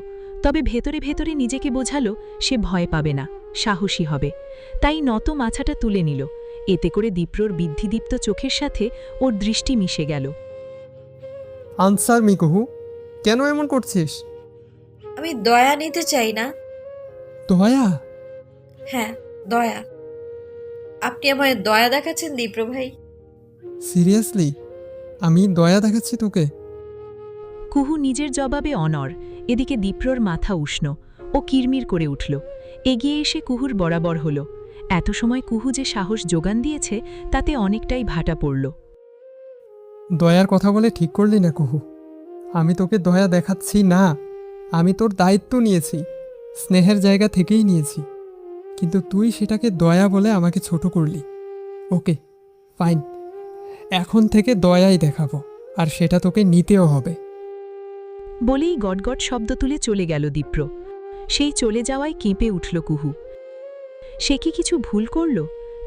S2: তবে ভেতরে ভেতরে নিজেকে বোঝালো সে ভয় পাবে না, সাহসী হবে। তাই নত মাথাটা তুলে নিল। এতে করে দীপ্রর বিদ্ধিদীপ্ত চোখের সাথে ওর দৃষ্টি মিশে গেল।
S1: আনসার মি কুহু, কেন এমন করছিস?
S6: আমি দয়া নিতে চাই না।
S1: দয়া?
S6: হ্যাঁ, দয়া। আপনি আমায় দয়া দেখাচ্ছেন দীপ্র ভাই?
S1: সিরিয়াসলি আমি দয়া দেখাচ্ছি তোকে?
S2: কুহু নিজের জবাবে অনড়। এদিকে দীপ্রর মাথা উষ্ণ, ও কিরমির করে উঠল। এগিয়ে এসে কুহুর বরাবর হল। এত সময় কুহু যে সাহস যোগান দিয়েছে তাতে অনেকটাই ভাটা পড়ল।
S1: দয়ার কথা বলে ঠিক করলি না কুহু। আমি তোকে দয়া দেখাচ্ছি না, আমি তোর দায়িত্ব নিয়েছি, স্নেহের জায়গা থেকেই নিয়েছি, কিন্তু তুই সেটাকে দয়া বলে আমাকে ছোট করলি। ওকে ফাইন, এখন থেকে দয়াই দেখাবো, আর সেটা তোকে নিতেও হবে।
S2: বলেই গটগট শব্দ তুলে চলে গেল দীপ্র। সেই চলে যাওয়ায় কেঁপে উঠল কুহু। সে কি কিছু ভুল করল?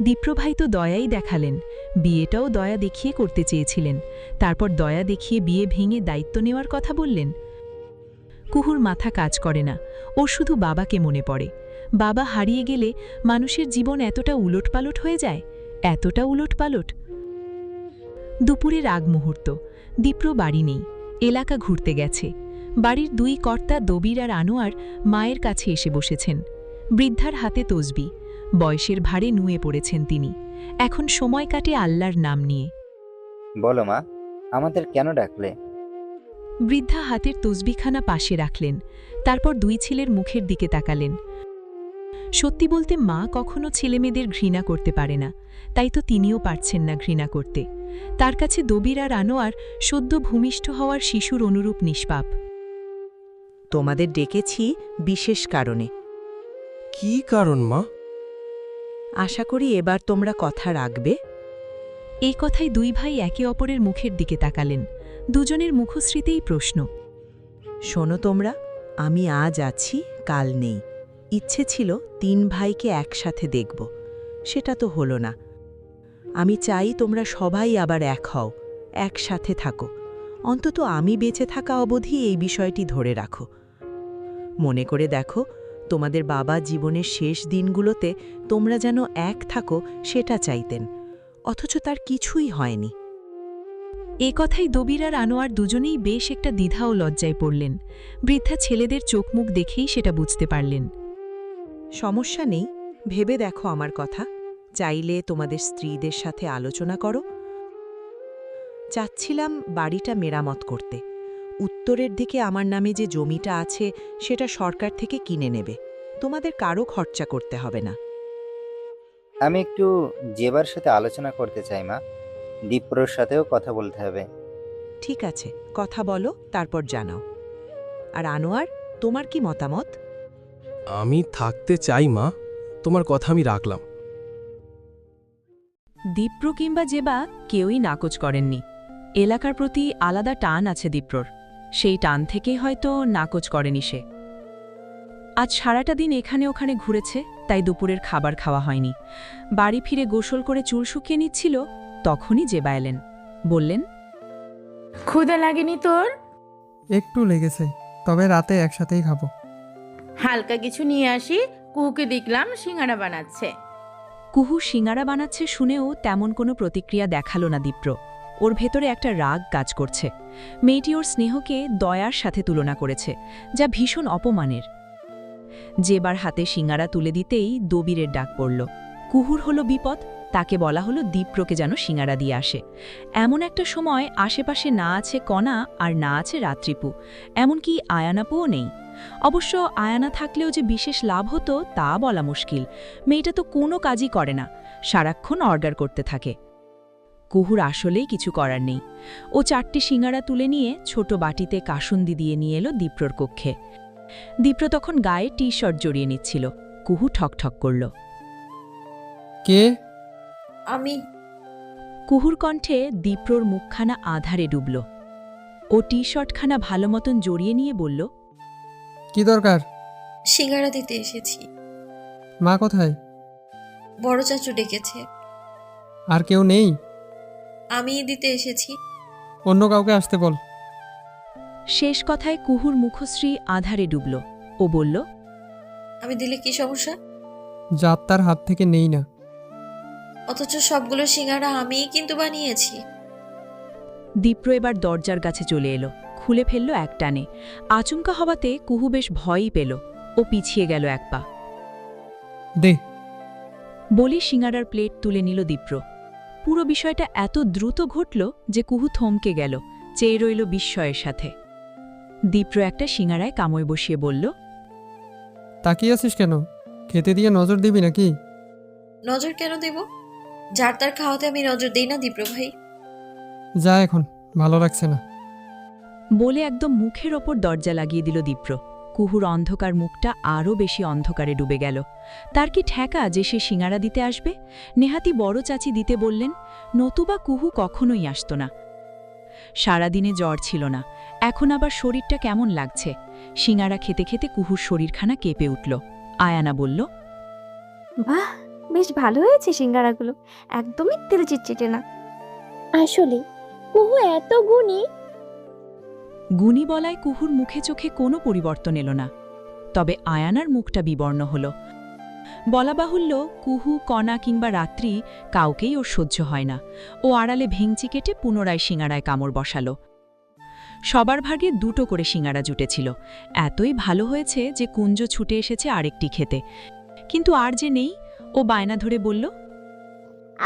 S2: দীপ্র ভাই তো দয়াই দেখালেন, বিয়েটাও দয়া দেখিয়ে করতে চেয়েছিলেন, তারপর দয়া দেখিয়ে বিয়ে ভেঙে দায়িত্ব নেওয়ার কথা বললেন। কুহুর মাথা কাজ করে না, ওর শুধু বাবাকে মনে পড়ে। বাবা হারিয়ে গেলে মানুষের জীবন এতটা উলটপালট হয়ে যায়, এতটা উলটপালট। দুপুরের আগ মুহূর্ত, দীপ্র বাড়ি নেই, এলাকা ঘুরতে গেছে। বাড়ির দুই কর্তা দবির আর আনোয়ার মায়ের কাছে এসে বসেছেন। বৃদ্ধার হাতে তসবি, বয়সের ভারে নুয়ে পড়েছেন তিনি। এখন সময় কাটে আল্লাহর নাম নিয়ে।
S4: বলো মা, আমাদের কেন ডাকলে?
S2: বৃদ্ধা হাতের তসবিখানা পাশে রাখলেন, তারপর দুই ছেলের মুখের দিকে তাকালেন। সত্যি বলতে মা কখনো ছেলেমেয়েদের ঘৃণা করতে পারে না, তাই তো তিনিও পারছেন না ঘৃণা করতে। তার কাছে দবির আর আনোয়ার সদ্য ভূমিষ্ঠ হওয়ার শিশুর অনুরূপ নিষ্পাপ।
S5: তোমাদের ডেকেছি বিশেষ কারণে।
S11: কি কারণ মা?
S5: আশা করি এবার তোমরা কথা রাখবে।
S2: এই কথায় দুই ভাই একে অপরের মুখের দিকে তাকালেন। দুজনের মুখশ্রীতেই প্রশ্ন।
S5: শোনো তোমরা, আমি আজ আছি, কাল নেই। ইচ্ছে ছিল 3 ভাইকে একসাথে দেখব, সেটা তো হলো না। আমি চাই তোমরা সবাই আবার এক হও, একসাথে থাকো। অন্তত আমি বেঁচে থাকা অবধি এই বিষয়টি ধরে রাখো। মনে করে দেখো, তোমাদের বাবা জীবনের শেষ দিনগুলোতে তোমরা যেন এক থাকো সেটা চাইতেন, অথচ তার কিছুই হয়নি।
S7: এ কথাই দবির আর আনোয়ার দুজনেই বেশ একটা দ্বিধা ও লজ্জায় পড়লেন। বৃদ্ধা ছেলেদের চোখমুখ দেখেই সেটা বুঝতে পারলেন।
S5: সমস্যা নেই, ভেবে দেখো আমার কথা, চাইলে তোমাদের স্ত্রীদের সাথে আলোচনা করো। চাচ্ছিলাম বাড়িটা মেরামত করতে। উত্তরের দিকে আমার নামে যে জমিটা আছে সেটা সরকার থেকে কিনে নেবে, তোমাদের কারো খরচা করতে হবে না।
S4: আমি একটু জেবার সাথে আলোচনা করতে চাই মা, দীপ্রর সাথেও কথা বলতে হবে।
S5: ঠিক আছে, কথা বলো, তারপর জানাও। আর আনোয়ার, তোমার কি মতামত?
S11: আমি থাকতে চাই মা, তোমার কথা আমি রাখলাম।
S7: দীপ্র কিংবা জেবা কেউই নাকচ করেননি। এলাকার প্রতি আলাদা টান আছে দীপ্রর, সেই টান থেকেই হয়তো নাকচ করেনি সে। আজ সারাটা দিন এখানে ওখানে ঘুরেছে, তাই দুপুরের খাবার খাওয়া হয়নি। বাড়ি ফিরে গোসল করে চুল শুকিয়ে নিচ্ছিল, তখনই জেবা এলেন। বললেন,
S12: ক্ষুধা লাগেনি তোর?
S1: একটু লেগেছে, তবে রাতে একসাথেই খাবো।
S12: হালকা কিছু নিয়ে আসি, কুহুকে দেখলাম সিঙ্গারা বানাচ্ছে।
S7: কুহু সিঙ্গারা বানাচ্ছে শুনেও তেমন কোনো প্রতিক্রিয়া দেখালো না দীপ্র। ওর ভেতরে একটা রাগ কাজ করছে। মেয়েটি ওর স্নেহকে দয়ার সাথে তুলনা করেছে, যা ভীষণ অপমানের। জেবার হাতে সিঙ্গারা তুলে দিতেই দবিরের ডাক পড়ল। কুহুর হলো বিপদ, তাকে বলা হলো দীপ্রকে যেন সিঙ্গারা দিয়ে আসে। এমন একটা সময় আশেপাশে না আছে কণা আর না আছে রাত্রিপু, এমনকি আয়ানাপুও নেই। অবশ্য আয়ানা থাকলেও যে বিশেষ লাভ হতো তা বলা মুশকিল। মেয়েটা তো কোনো কাজই করে না, সারাক্ষণ অর্ডার করতে থাকে। কুহুর আসলেই কিছু করার নেই। ও 4টি সিঙ্গারা তুলে নিয়ে ছোট বাটিতে কাসুন্দি দিয়ে নিয়ে এলো দীপ্রর কক্ষে। দীপ্র তখন গায়ে টি শার্ট জড়িয়ে নিচ্ছিল। কুহু ঠকঠক করল।
S1: কে?
S6: আমি।
S7: কুহুর কণ্ঠে দীপ্রর মুখখানা আধারে ডুবল। ও টি শার্টখানা ভালো মতন জড়িয়ে নিয়ে বলল,
S1: কি দরকার?
S6: সিঙ্গারা দিতে এসেছি।
S1: মা কোথায়?
S6: বড় চাচু ডেকেছে।
S1: আর কেউ নেই?
S6: আমি দিতে এসেছি।
S1: অন্য কাউকে আসতে বল।
S7: শেষ কথায় কুহুর মুখশ্রী আধারে ডুবল। ও বলল,
S6: আমি দিলে কি সমস্যা?
S1: জাত তার হাত থেকে নেই না।
S6: অথচ সবগুলো সিঙ্গারা আমিই কিন্তু বানিয়েছি।
S7: দীপ্র এবার দরজার কাছে চলে এলো, খুলে ফেলল এক টানে। আচমকা হওয়াতে কুহু বেশ ভয়ই পেল। ও পিছিয়ে গেল এক পা।
S1: দে।
S7: বলি সিঙ্গারার প্লেট তুলে নিল দীপ্র। পুরো বিষয়টা এত দ্রুত ঘটল যে কুহু থমকে গেল, চেয়ে রইল বিস্ময়ের সাথে। দীপ্র একটা সিঙ্গারায় কামড় বসিয়ে বলল,
S1: তাকিয়ে আছিস কেন? খেতে দিয়ে নজর দিবি নাকি?
S6: নজর কেন দেব? যার তার খাওয়াতে আমি নজর দেই না দীপ্র ভাই।
S1: যা এখন, ভালো লাগছে না।
S7: বলে একদম মুখের ওপর দরজা লাগিয়ে দিল দীপ্র। কুহুর অন্ধকার মুখটা আরও বেশি অন্ধকারে ডুবে গেল। তার কি ঠেকা যে সে সিঙ্গারা দিতে আসবে? নেহাতি বড় চাচি দিতে বললেন, নতুবা কুহু কখনোই আসত না। সারাদিনে জ্বর ছিল না, এখন আবার শরীরটা কেমন লাগছে। সিঙ্গারা খেতে খেতে কুহুর শরীরখানা কেঁপে উঠল। আয়ানা বলল,
S13: বাহ, বেশ ভালো হয়েছে সিঙ্গারাগুলো, একদমই তেল চিটচিটে না।
S8: আসলে কুহু এত গুণী।
S7: গুণী বলায় কুহুর মুখে চোখে কোনো পরিবর্তন এলো না। তবে আয়ানার মুখটা বিবর্ণ হল। বলা বাহুল্য, কুহু, কণা কিংবা রাত্রি কাউকেই ওর সহ্য হয় না। ও আড়ালে ভেঙচি কেটে পুনরায় সিঙ্গারায় কামড় বসাল। সবার ভাগে 2টো করে সিঙ্গারা জুটেছিল। এতই ভালো হয়েছে যে কুঞ্জ ছুটে এসেছে আরেকটি খেতে। কিন্তু আর যে নেই, ও বায়না ধরে বলল,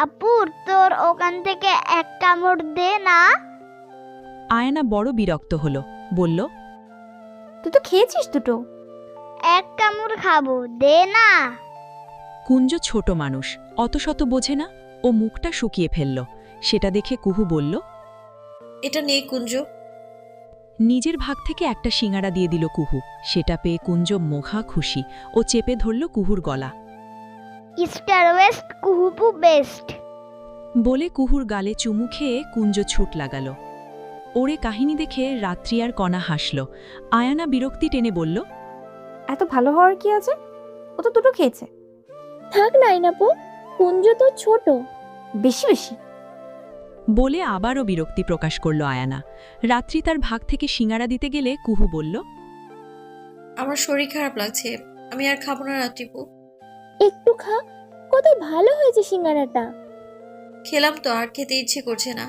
S14: আপুর তোর ওখান থেকে এক কামড় দে না।
S7: আয়ানা বড় বিরক্ত হল, বলল,
S13: তুই তো খেয়েছিস দুটো।
S14: এক কামড় খাবো, দে না।
S7: কুঞ্জ ছোট মানুষ, অত শত বোঝে না। ও মুখটা শুকিয়ে ফেলল। সেটা দেখে কুহু বলল,
S6: এটা নে কুঞ্জ।
S7: নিজের ভাগ থেকে একটা সিঙ্গারা দিয়ে দিল কুহু। সেটা পেয়ে কুঞ্জ মোঘা খুশি। ও চেপে ধরল কুহুর গলা।
S14: স্টার ওয়েস্ট কুহুপু বেস্ট
S7: বলে কুহুর গালে চুমু খেয়ে কুঞ্জ ছুট লাগাল। ওরে কাহিনী দেখে রাত্রি আর কণা হাসল। আয়ানা বিরক্তি টেনে বলল,
S13: এত ভালো হওয়ার কি আছে? ও তো দুটো খেয়েছে।
S8: থাক নাইনাপু, কুঞ্জ তো ছোট।
S13: বেশি বেশি
S7: বলে আবারও বিরক্তি প্রকাশ করল আয়ানা। রাত্রি তার ভাগ থেকে সিঙ্গারা দিতে গেলে কুহু বলল,
S6: আমার শরীর খারাপ লাগছে, আমি আর খাবো না রাত্রিপু।
S8: একটু খা, কত ভালো হয়েছে সিঙ্গারাটা।
S6: খেলাম তো, আর খেতে ইচ্ছে করছে না।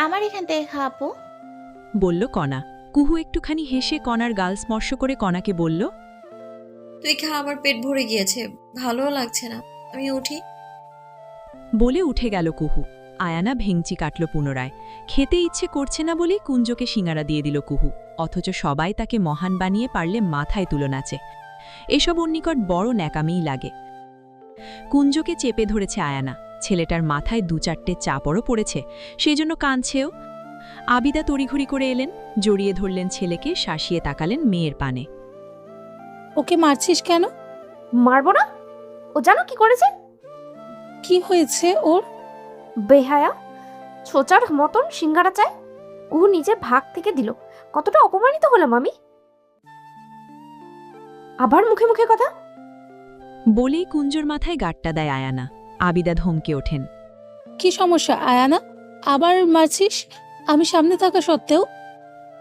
S10: আমার এখান থেকে খা আপু।
S7: বলল কণা। কুহু একটুখানি হেসে কণার গাল স্পর্শ করে কণাকে বলল,
S6: তুই খা, আমার পেট ভরে গিয়েছে, ভালোও লাগছে না, আমি উঠি।
S7: বলে উঠে গেল কুহু। আয়ানা ভেঙচি কাটল পুনরায়। খেতে ইচ্ছে করছে না বলেই কুঞ্জকে সিঙ্গারা দিয়ে দিল কুহু, অথচ সবাই তাকে মহান বানিয়ে পারলে মাথায় তুলো নাচে। এসব ওর নিকট বড় ন্যাকামিই লাগে। কুঞ্জকে চেপে ধরেছে আয়ানা। ছেলেটার মাথায় 2-4টে চাপড়ও পড়েছে, সেজন্য কাঁদছেও। আবিদা তড়িঘড়ি করে এলেন, জড়িয়ে ধরলেন ছেলেকে, শাসিয়ে তাকালেন মেয়ের পানে।
S9: ওকে মারছিস কেন?
S13: মারবো না? ও জানো কি করেছে?
S9: কি হয়েছে ওর?
S13: বেহায়া, ছোচার মতন সিঙ্গারা চায়, ও নিজের ভাগ থেকে দিল। কতটা অপমানিত হলাম আমি। আবার মুখে মুখে কথা।
S7: বলেই কুঞ্জর মাথায় গাঁটটা দেয় আয়ানা। আবিদা ধমকে ওঠেন।
S9: কি সমস্যা আয়ানা, আবার মারছিস আমি সামনে থাকা সত্ত্বেও?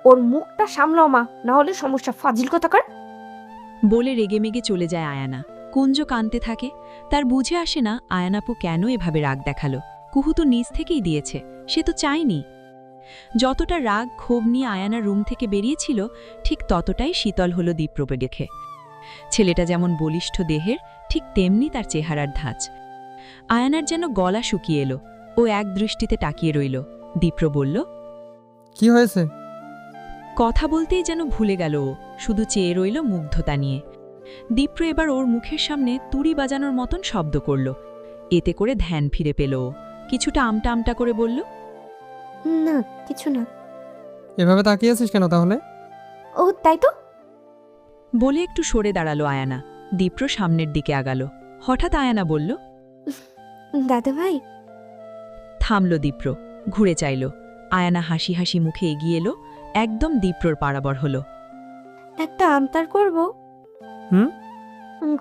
S13: ওর মুখটা সামলাও মা, না হলে সমস্যা, ফাজিল কথাকার।
S7: বলে রেগেমেগে চলে যায় আয়ানা। কুঞ্জ কাঁদতে থাকে। তার বুঝে আসে না আয়ানাপু কেন এভাবে রাগ দেখালো। কুহু তো নিজ থেকেই দিয়েছে, সে তো চায়নি। যতটা রাগ ক্ষোভ নিয়ে আয়ানা রুম থেকে বেরিয়েছিল, ঠিক ততটাই শীতল হলো দীপ্রকে দেখে। ছেলেটা যেমন বলিষ্ঠ দেহের, ঠিক তেমনি তার চেহারার ধাঁচ। আয়ানার যেন গলা শুকিয়ে এলো। ও এক দৃষ্টিতে তাকিয়ে রইল। দীপ্র বলল,
S1: কি হয়েছে?
S7: কথা বলতেই যেন ভুলে গেল ও, শুধু চেয়ে রইল মুগ্ধতা নিয়ে। দীপ্র এবার ওর মুখের সামনে তুড়ি বাজানোর মতন শব্দ করল। এতে করে ধ্যান ফিরে পেল ও। কিছুটা আমটা আমটা করে বলল,
S13: না কিছু না।
S1: এভাবে তাকিয়েছিস কেন তাহলে?
S13: ও তাই তো।
S7: বলে একটু সরে দাঁড়ালো আয়ানা। দীপ্র সামনের দিকে আগালো। হঠাৎ আয়ানা বলল,
S13: দাদা ভাই।
S7: থামল দীপ্র, ঘুরে চাইল। আয়ানা হাসি হাসি মুখে এগিয়ে এলো, একদম দীপ্রর পারাবর হলো।
S13: একটা আমতার করব।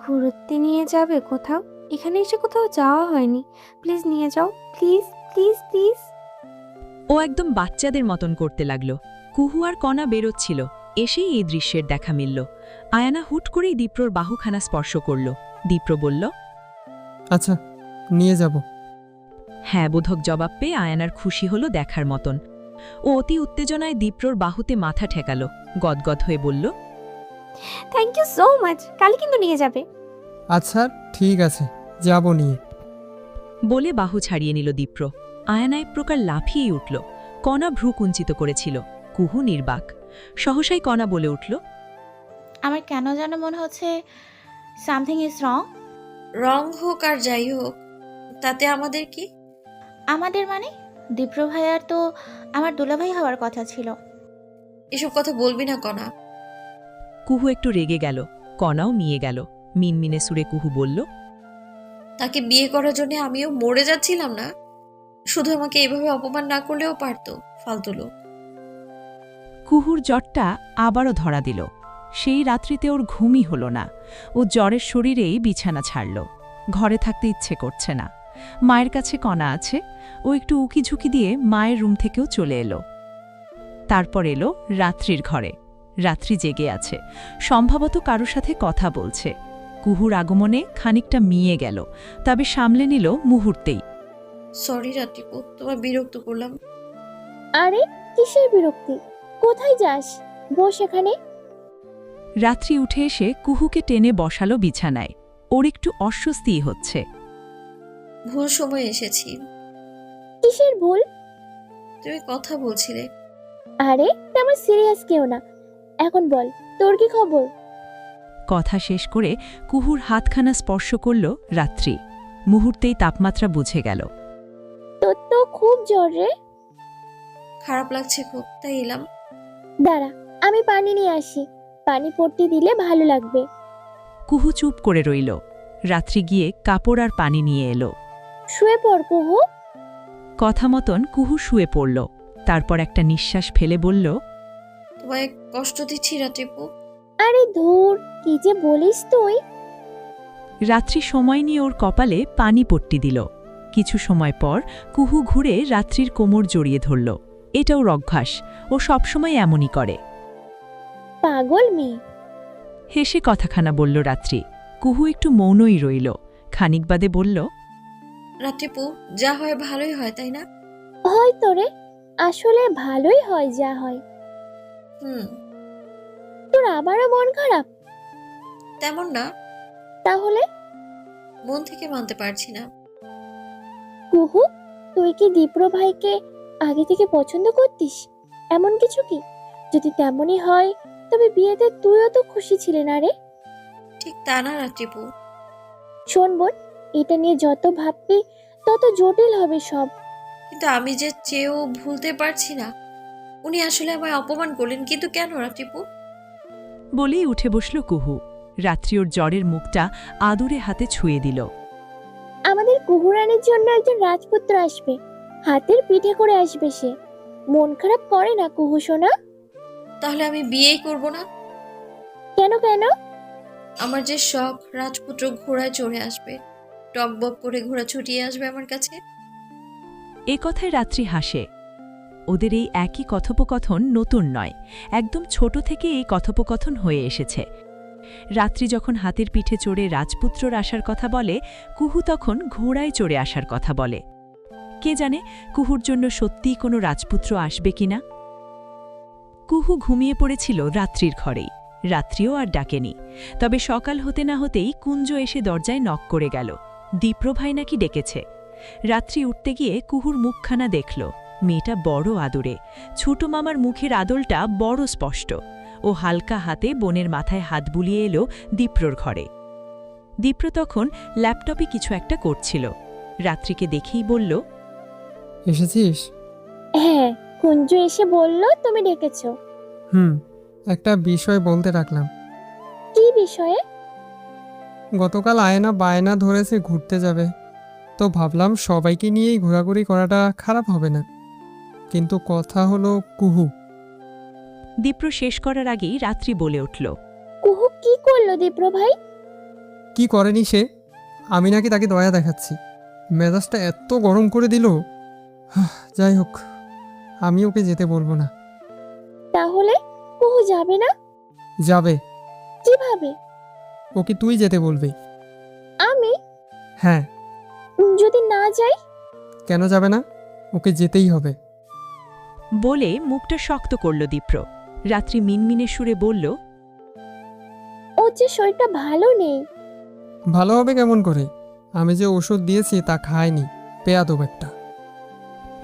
S13: ঘুরতে নিয়ে যাবে কোথাও? এখানে এসে কোথাও যাওয়া হয়নি, প্লিজ নিয়ে যাও, প্লিজ প্লিজ প্লিজ।
S7: ও একদম বাচ্চাদের মতন করতে লাগলো। কুহু আর কণা বেরোচ্ছিল, এসেই এই দৃশ্যের দেখা মিলল। আয়ানা হুট করেই দীপ্রর বাহুখানা স্পর্শ করল। দীপ্র বলল,
S1: আচ্ছা, নিয়ে যাব।
S7: হ্যাঁ বোধক জবাব পেয়ে আয়ানার খুশি হলো দেখার মতন। ও অতি উত্তেজনায় দীপ্রর বাহুতে মাথা ঠেকালো, গদগদ হয়ে বলল,
S13: থ্যাংক ইউ সো মাচ, কাল কিন্তু নিয়ে যাবে।
S1: আচ্ছা ঠিক আছে, যাব নিয়ে।
S7: বলে বাহু ছাড়িয়ে নিল দীপ্র। আয়ানা এক প্রকার লাফিয়েই উঠল। কণা ভ্রু কুঞ্চিত করেছিল, কুহু নির্বাক। সহসাই কণা বলে উঠল,
S10: আমার কেন যেন মনে হচ্ছে সামথিং ইজ রং।
S6: রং হোক আর যাই হোক, তাতে আমাদের কি?
S10: আমাদের মানে দীপ্র ভাইয়ার তো আমার দুলাভাই হওয়ার কথা ছিল।
S6: এসব কথা বলবি না কণা।
S7: কুহু একটু রেগে গেল, কণাও মিয়ে গেল। মিনমিনে সুরে কুহু বলল,
S6: তাকে বিয়ে করার জন্য আমিও মরে যাচ্ছিলাম না? শুধু আমাকে এভাবে অপমান না করলেও পারতো, ফালতু লোক।
S15: কুহুর জ্বরটা আবারও ধরা দিল। সেই রাত্রিতে ওর ঘুমই হল না। ও জ্বরের শরীরেই বিছানা ছাড়ল। ঘরে থাকতে ইচ্ছে করছে না। মায়ের কাছে কণা আছে, ও একটু উকিঝুঁকি দিয়ে মায়ের রুম থেকেও চলে এলো। তারপর এলো রাত্রির ঘরে। রাত্রি জেগে আছে, সম্ভবত কারো সাথে কথা বলছে। কুহুর আগমনে খানিকটা মিয়ে গেল, তবে সামলে নিল মুহূর্তেই।
S6: সরি রাত্রিপু, তোমার বিরক্ত করলাম।
S8: আরে কিসের বিরক্তি? কোথায় যাস? বস এখানে।
S15: রাত্রি উঠে এসে কুহুকে টেনে বসালো বিছানায়। ওর একটু অস্বস্তিই হচ্ছে।
S6: ভুল সময় এসেছি।
S8: কিসের ভুল?
S6: তুমি কথা বলছিলে।
S8: আরে তেমন সিরিয়াস কেউ না। এখন বল, তোর কি খবর?
S15: কথা শেষ করে কুহুর হাতখানা স্পর্শ করল রাত্রি। মুহূর্তেই তাপমাত্রা বুঝে গেল।
S8: তোর তো খুব জ্বর রে।
S6: খারাপ লাগছে খুব, তাই এলাম।
S8: দাঁড়া, আমি পানি নিয়ে আসি। পানি পট্টি দিলে ভালো লাগবে।
S15: কুহু চুপ করে রইল। রাত্রি গিয়ে কাপড় আর পানি নিয়ে এলো।
S8: শুয়ে পড় কুহু।
S15: কথা মতন কুহু শুয়ে পড়ল। তারপর একটা নিঃশ্বাস ফেলে বলল,
S6: তোমায় কষ্ট দিচ্ছি রাত্রিপু।
S8: আরে ধুর, কি যে বলিস তুই।
S15: রাত্রি সময় নিয়ে ওর কপালে পানি পট্টি দিল। কিছু সময় পর কুহু ঘুরে রাত্রির কোমর জড়িয়ে ধরল। এটাও অভ্যাস, ও সবসময় এমনই করে।
S8: পাগল মেয়ে।
S15: হেসে কথাখানা বলল রাত্রি। কুহু একটু মৌনই রইল। খানিক বাদে বলল,
S6: রাত্রিপু, যা হয় ভালোই হয়, তাই না?
S8: হয়তো রে, আসলে ভালোই হয় যা হয়।
S6: হুম।
S8: তোর আবারও মন খারাপ?
S6: তেমন না,
S8: তাহলে?
S6: মন থেকে মানতে পারছি না।
S8: কুহু, তুই কি দীপ্র ভাইকে আগে থেকে পছন্দ করতিস? এমন কিছু কি? যদি তেমনই হয় তবে বিয়েতে তুইও তো খুশি ছিলি না রে?
S6: ঠিক তা না রাত্রিপু।
S8: শোন বোন, এটা নিয়ে যত ভাববি তত জটিল হবে সব।
S6: কিন্তু আমি যে চেয়েও ভুলতে পারছি না। উনি আসলে আমায় অপমান করলেন, কিন্তু কেন রাত্রিপু?
S15: বলেই উঠে বসল কুহু। রাত্রি ওর জ্বরের মুখটা আদুরে হাতে ছুঁয়ে দিল।
S8: আমাদের কুহুরানির জন্য একজন রাজপুত্র আসবে, হাতের পিঠে করে আসবে সে। মন খারাপ করে না কুহু সোনা?
S6: তাহলে আমি বিয়েই করব না?
S8: কেন কেন?
S6: আমার যে শখ, রাজপুত্র ঘোড়ায় চড়ে আসবে, টকবক করে ঘোড়া ছুটিয়ে আসবে আমার কাছে।
S15: এ কথায় রাত্রি হাসে। ওদের এই একই কথোপকথন নতুন নয়, একদম ছোট থেকে এই কথোপকথন হয়ে এসেছে। রাত্রি যখন হাতের পিঠে চড়ে রাজপুত্রর আসার কথা বলে, কুহু তখন ঘোড়ায় চড়ে আসার কথা বলে। কে জানে কুহুর জন্য সত্যিই কোনো রাজপুত্র আসবে কিনা। কুহু ঘুমিয়ে পড়েছিল রাত্রির ঘরেই। রাত্রিও আর ডাকেনি। তবে সকাল হতে না হতেই কুঞ্জ এসে দরজায় নক করে গেল। দীপ্রভাই নাকি ডেকেছে। রাত্রি উঠতে গিয়ে কুহুর মুখখানা দেখল। মেয়েটা বড় আদুরে, ছোট মামার মুখের আদলটা বড় স্পষ্ট। ও হালকা হাতে বোনের মাথায় হাত বুলিয়ে এলো দীপ্রর ঘরে। দীপ্র তখন ল্যাপটপে কিছু একটা করছিল। রাত্রিকে দেখেই বলল,
S1: এসেছিস?
S8: হ্যাঁ, কুঞ্জু এসে বলল তুমি ডেকেছো।
S1: একটা বিষয় বলতে রাখলাম।
S8: কি বিষয়ে?
S1: গতকাল আয়না বায়না ধরেছে ঘুরতে যাবে, তো ভাবলাম সবাইকে নিয়েই ঘোরাঘুরি করাটা খারাপ হবে না। কিন্তু কথা হলো কুহু।
S15: দীপ্র শেষ করার আগেই রাত্রি বলে উঠল,
S8: কুহু কি করলো দীপ্র ভাই?
S1: কি করেনি সে? আমি নাকি তাকে দয়া দেখাচ্ছি। মেজাজটা এত গরম করে দিল। যাই হোক, আমি ওকে যেতে বলবো না।
S8: তাহলে কুহু যাবে না?
S1: যাবে।
S8: কিভাবে?
S1: ওকে তুই যেতে বলবি।
S8: আমি?
S1: হ্যাঁ।
S8: যদি না যাই?
S1: কেন যাবে না? ওকে যেতেই হবে।
S15: বলে মুখটা শক্ত করল দীপ্র। রাত্রি মিনমিনে সুরে বলল,
S8: ওর যে শরীরটা ভালো নেই।
S1: ভালো হবে কেমন করে? আমি যে ওষুধ দিয়েছি তা খায়নি, পেয়াদব একটা।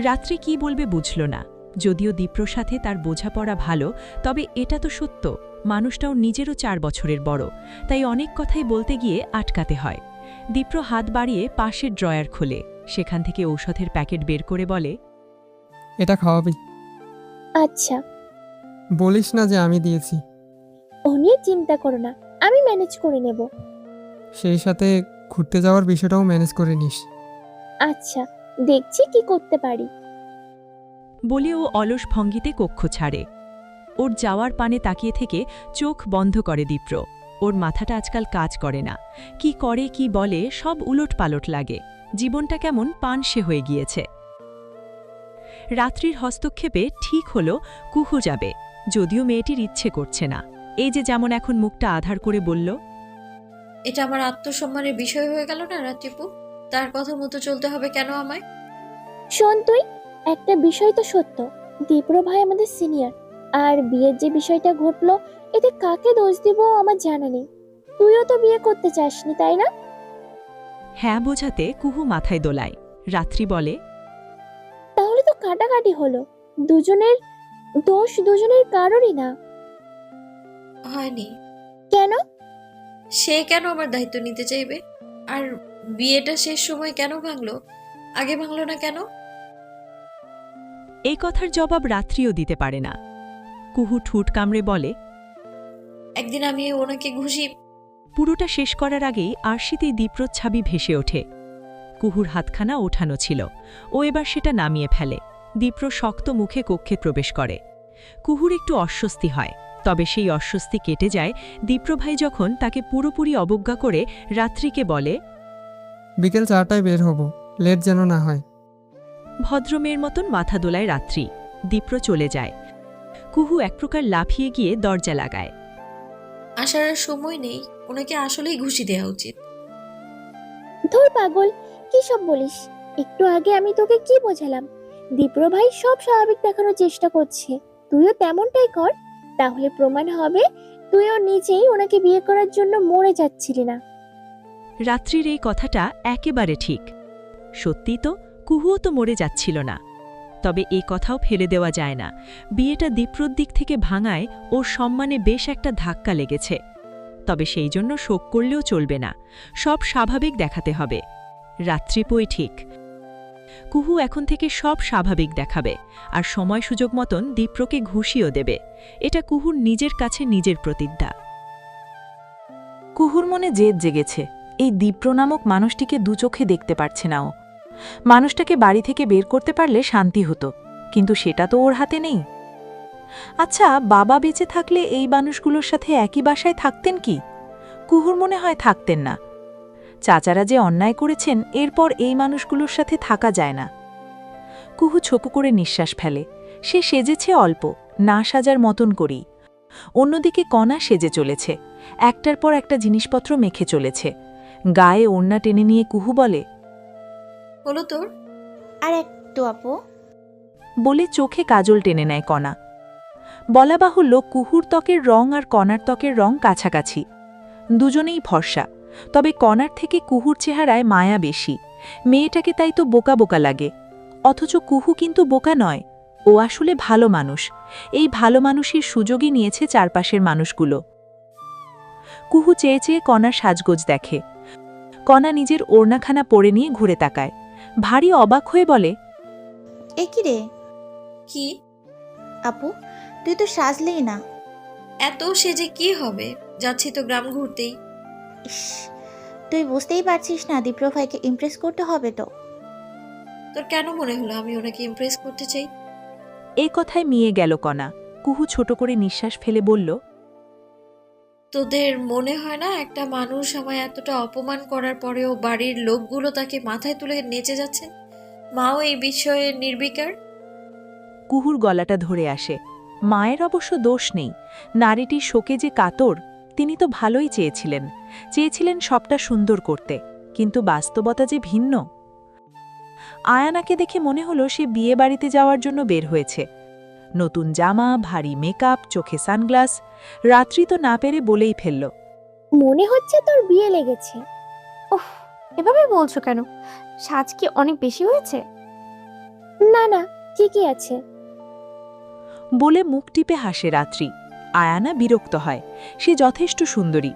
S15: রাত্রি কি বলবে বুঝল না। যদিও দীপ্রর সাথে তার বোঝাপড়া ভালো, তবে এটা তো সত্য, মানুষটাও নিজেরও 4 বছরের বড়, তাই অনেক কথাই বলতে গিয়ে আটকাতে হয়। দীপ্র হাত বাড়িয়ে পাশের ড্রয়ার খোলে, সেখান থেকে ঔষধের প্যাকেট বের করে বলে,
S1: এটা খাওয়াবি।
S8: আচ্ছা।
S1: বলিস না যে আমি দিয়েছি।
S8: ও নিয়ে চিন্তা করো না, আমি ম্যানেজ করে নেব।
S1: সেই সাথে ঘুরতে যাওয়ার বিষয়টাও ম্যানেজ করে নিস।
S8: আচ্ছা, দেখছি কি করতে পারি।
S15: বলে ও অলস ভঙ্গিতে কক্ষ ছাড়ে। ওর যাওয়ার পানে তাকিয়ে থেকে চোখ বন্ধ করে দীপ্র। ওর মাথাটা আজকাল কাজ করে না। কি করে কি বলে সব উলট পালট লাগে। জীবনটা কেমন পানসে হয়ে গিয়েছে। রাত্রির হস্তক্ষেপে ঠিক হলো কুহু যাবে, যদিও মেয়েটির ইচ্ছে করছে না। এই যে যেমন এখন মুখটা আধার করে বলল,
S6: এটা আমার আত্মসম্মানের বিষয় হয়ে গেল না রাত্রিপু? তার কথা মতো চলতে হবে কেন আমায়?
S8: শোন তুই, একটা বিষয় তো সত্য, দীপ্র ভাই আমাদের সিনিয়র, আর বিয়ের যে বিষয়টা ঘটলো এতে কাকে দোষ দিব আমার জানা নেই। তুইও তো বিয়ে করতে চাসনি, তাই না?
S15: হ্যাঁ বোঝাতে কুহু মাথায় দোলায়। রাত্রি বলে,
S8: তাহলে তো কাটাকাটি হলো, দুজনের দোষ দুজনের কারোরই না।
S6: হয়নি।
S8: কেন?
S6: সে কেন আমার দায়িত্ব নিতে চাইবে? আর বিয়েটা শেষ সময় কেন ভাঙলো? আগে ভাঙলো না কেন?
S15: এই কথার জবাব রাত্রিও দিতে পারে না। কুহু ঠুট কামড়ে বলে,
S6: একদিন আমি ওনাকে ঘুষি।
S15: পুরোটা শেষ করার আগেই আরশিতেই দীপ্রর ছাবি ভেসে ওঠে। কুহুর হাতখানা ওঠানো ছিল, ও এবার সেটা নামিয়ে ফেলে। দীপ্র শক্ত মুখে কক্ষে প্রবেশ করে। কুহুর একটু অস্বস্তি হয়, তবে সেই অস্বস্তি কেটে যায় দীপ্রভাই যখন তাকে পুরোপুরি অবজ্ঞা করে রাত্রিকে বলে,
S1: বিকেল 4টায় বের হব, লেট যেন না হয়।
S15: ভদ্রমেয়ের মতন মাথা দোলায় রাত্রি। দীপ্র চলে যায়। কুহু এক প্রকার লাফিয়ে গিয়ে দরজা লাগায়।
S6: আসার আর সময় নেই, ওনাকে আসলেই ঘুষি দেওয়া উচিত।
S8: ধুর পাগল, কি সব বলিস? একটু আগে আমি তোকে কি বোঝালাম? দীপ্র ভাই সব স্বাভাবিক দেখানোর চেষ্টা করছে, তুইও তেমনটাই কর, তাহলে প্রমাণ হবে তুইও নিজেই ওনাকে বিয়ে করার জন্য মরে যাচ্ছিলি না।
S7: রাত্রির এই কথাটা একেবারে ঠিক। সত্যি তো, কুহুও তো মরে যাচ্ছিল না। তবে এই কথাও ফেলে দেওয়া যায় না, বিয়েটা দীপ্রর দিক থেকে ভাঙায় ওর সম্মানে বেশ একটা ধাক্কা লেগেছে। তবে সেই জন্য শোক করলেও চলবে না, সব স্বাভাবিক দেখাতে হবে। রাত্রিপই ঠিক, কুহু এখন থেকে সব স্বাভাবিক দেখাবে, আর সময় সুযোগ মতন দীপ্রকে ঘুষিও দেবে। এটা কুহুর নিজের কাছে নিজের প্রতিজ্ঞা।
S15: কুহুর মনে জেদ জেগেছে, এই দীপ্র নামক মানুষটিকে দুচোখে দেখতে পারছে না ও। মানুষটাকে বাড়ি থেকে বের করতে পারলে শান্তি হতো, কিন্তু সেটা তো ওর হাতে নেই। আচ্ছা, বাবা বেঁচে থাকলে এই মানুষগুলোর সাথে একই বাসায় থাকতেন কি? কুহুর মনে হয় থাকতেন না। চাচারা যে অন্যায় করেছেন, এরপর এই মানুষগুলোর সাথে থাকা যায় না। কুহু ছোকো করে নিঃশ্বাস ফেলে। সে সেজেছে অল্প, না সাজার মতন করেই। অন্যদিকে কণা সেজে চলেছে, একটার পর একটা জিনিসপত্র মেখে চলেছে। গায়ে ওড়না টেনে নিয়ে কুহু বলে,
S6: হলো তোর?
S10: আর একটু আপু।
S15: বলে চোখে কাজল টেনে নেয় কণা। বলা বাহুল্য, কুহুর ত্বকের রং আর কণার ত্বকের রং কাছাকাছি। দুজনেই ফর্সা, তবে কণার থেকে কুহুর চেহারায় মায়া বেশি। মেয়েটাকে তাই তো বোকা বোকা লাগে, অথচ কুহু কিন্তু বোকা নয়, ও আসলে ভালো মানুষ। এই ভালো মানুষের সুযোগই নিয়েছে চারপাশের মানুষগুলো। কুহু চেয়ে চেয়ে কণার সাজগোজ দেখে। কণা নিজের ওড়নাখানা পরে নিয়ে ঘুরে তাকায়, ভারী অবাক হয়ে বলে,
S10: এ কি রে?
S6: কি?
S10: আপু, তুই তো সাজলেই না।
S6: এত সেজে কি হবে? যাচ্ছি তো গ্রাম ঘুরতেই।
S10: ইস, তুই বুঝতেই পারছিস না দীপ্র ভাইকে ইমপ্রেস করতে হবে তো।
S6: তোর কেন মনে হলো আমি ওনাকে ইমপ্রেস করতে চাই?
S15: এই কথায় মিয়ে গেল কণা। কুহু ছোট করে নিঃশ্বাস ফেলে বলল,
S6: তোদের মনে হয় না একটা মানুষ আমায় এতটা অপমান করার পরেও বাড়ির লোকগুলো তাকে মাথায় তুলে নেচে যাচ্ছেন? মাও এই বিষয়ে নির্বিকার।
S15: কুহুর গলাটা ধরে আসে। মায়ের অবশ্য দোষ নেই, নারীটির শোকে যে কাতর, তিনি তো ভালোই চেয়েছিলেন সবটা সুন্দর করতে, কিন্তু বাস্তবতা যে ভিন্ন। আয়ানাকে দেখে মনে হলো সে বিয়ে বাড়িতে যাওয়ার জন্য বের হয়েছে। নতুন জামা, ভারী মেকআপ, চোখে সানগ্লাস। রাত্রি তো না পেরে বলেই ফেলল,
S8: মনে হচ্ছে তোর বিয়ে লেগেছে।
S13: ওহ, এভাবে বলছো কেন? সাজ কি অনেক বেশি হয়েছে?
S8: না না, ঠিকই আছে।
S15: বলে মুখ টিপে হাসে রাত্রি। আয়ানা বিরক্ত হয়, সে যথেষ্ট সুন্দরী,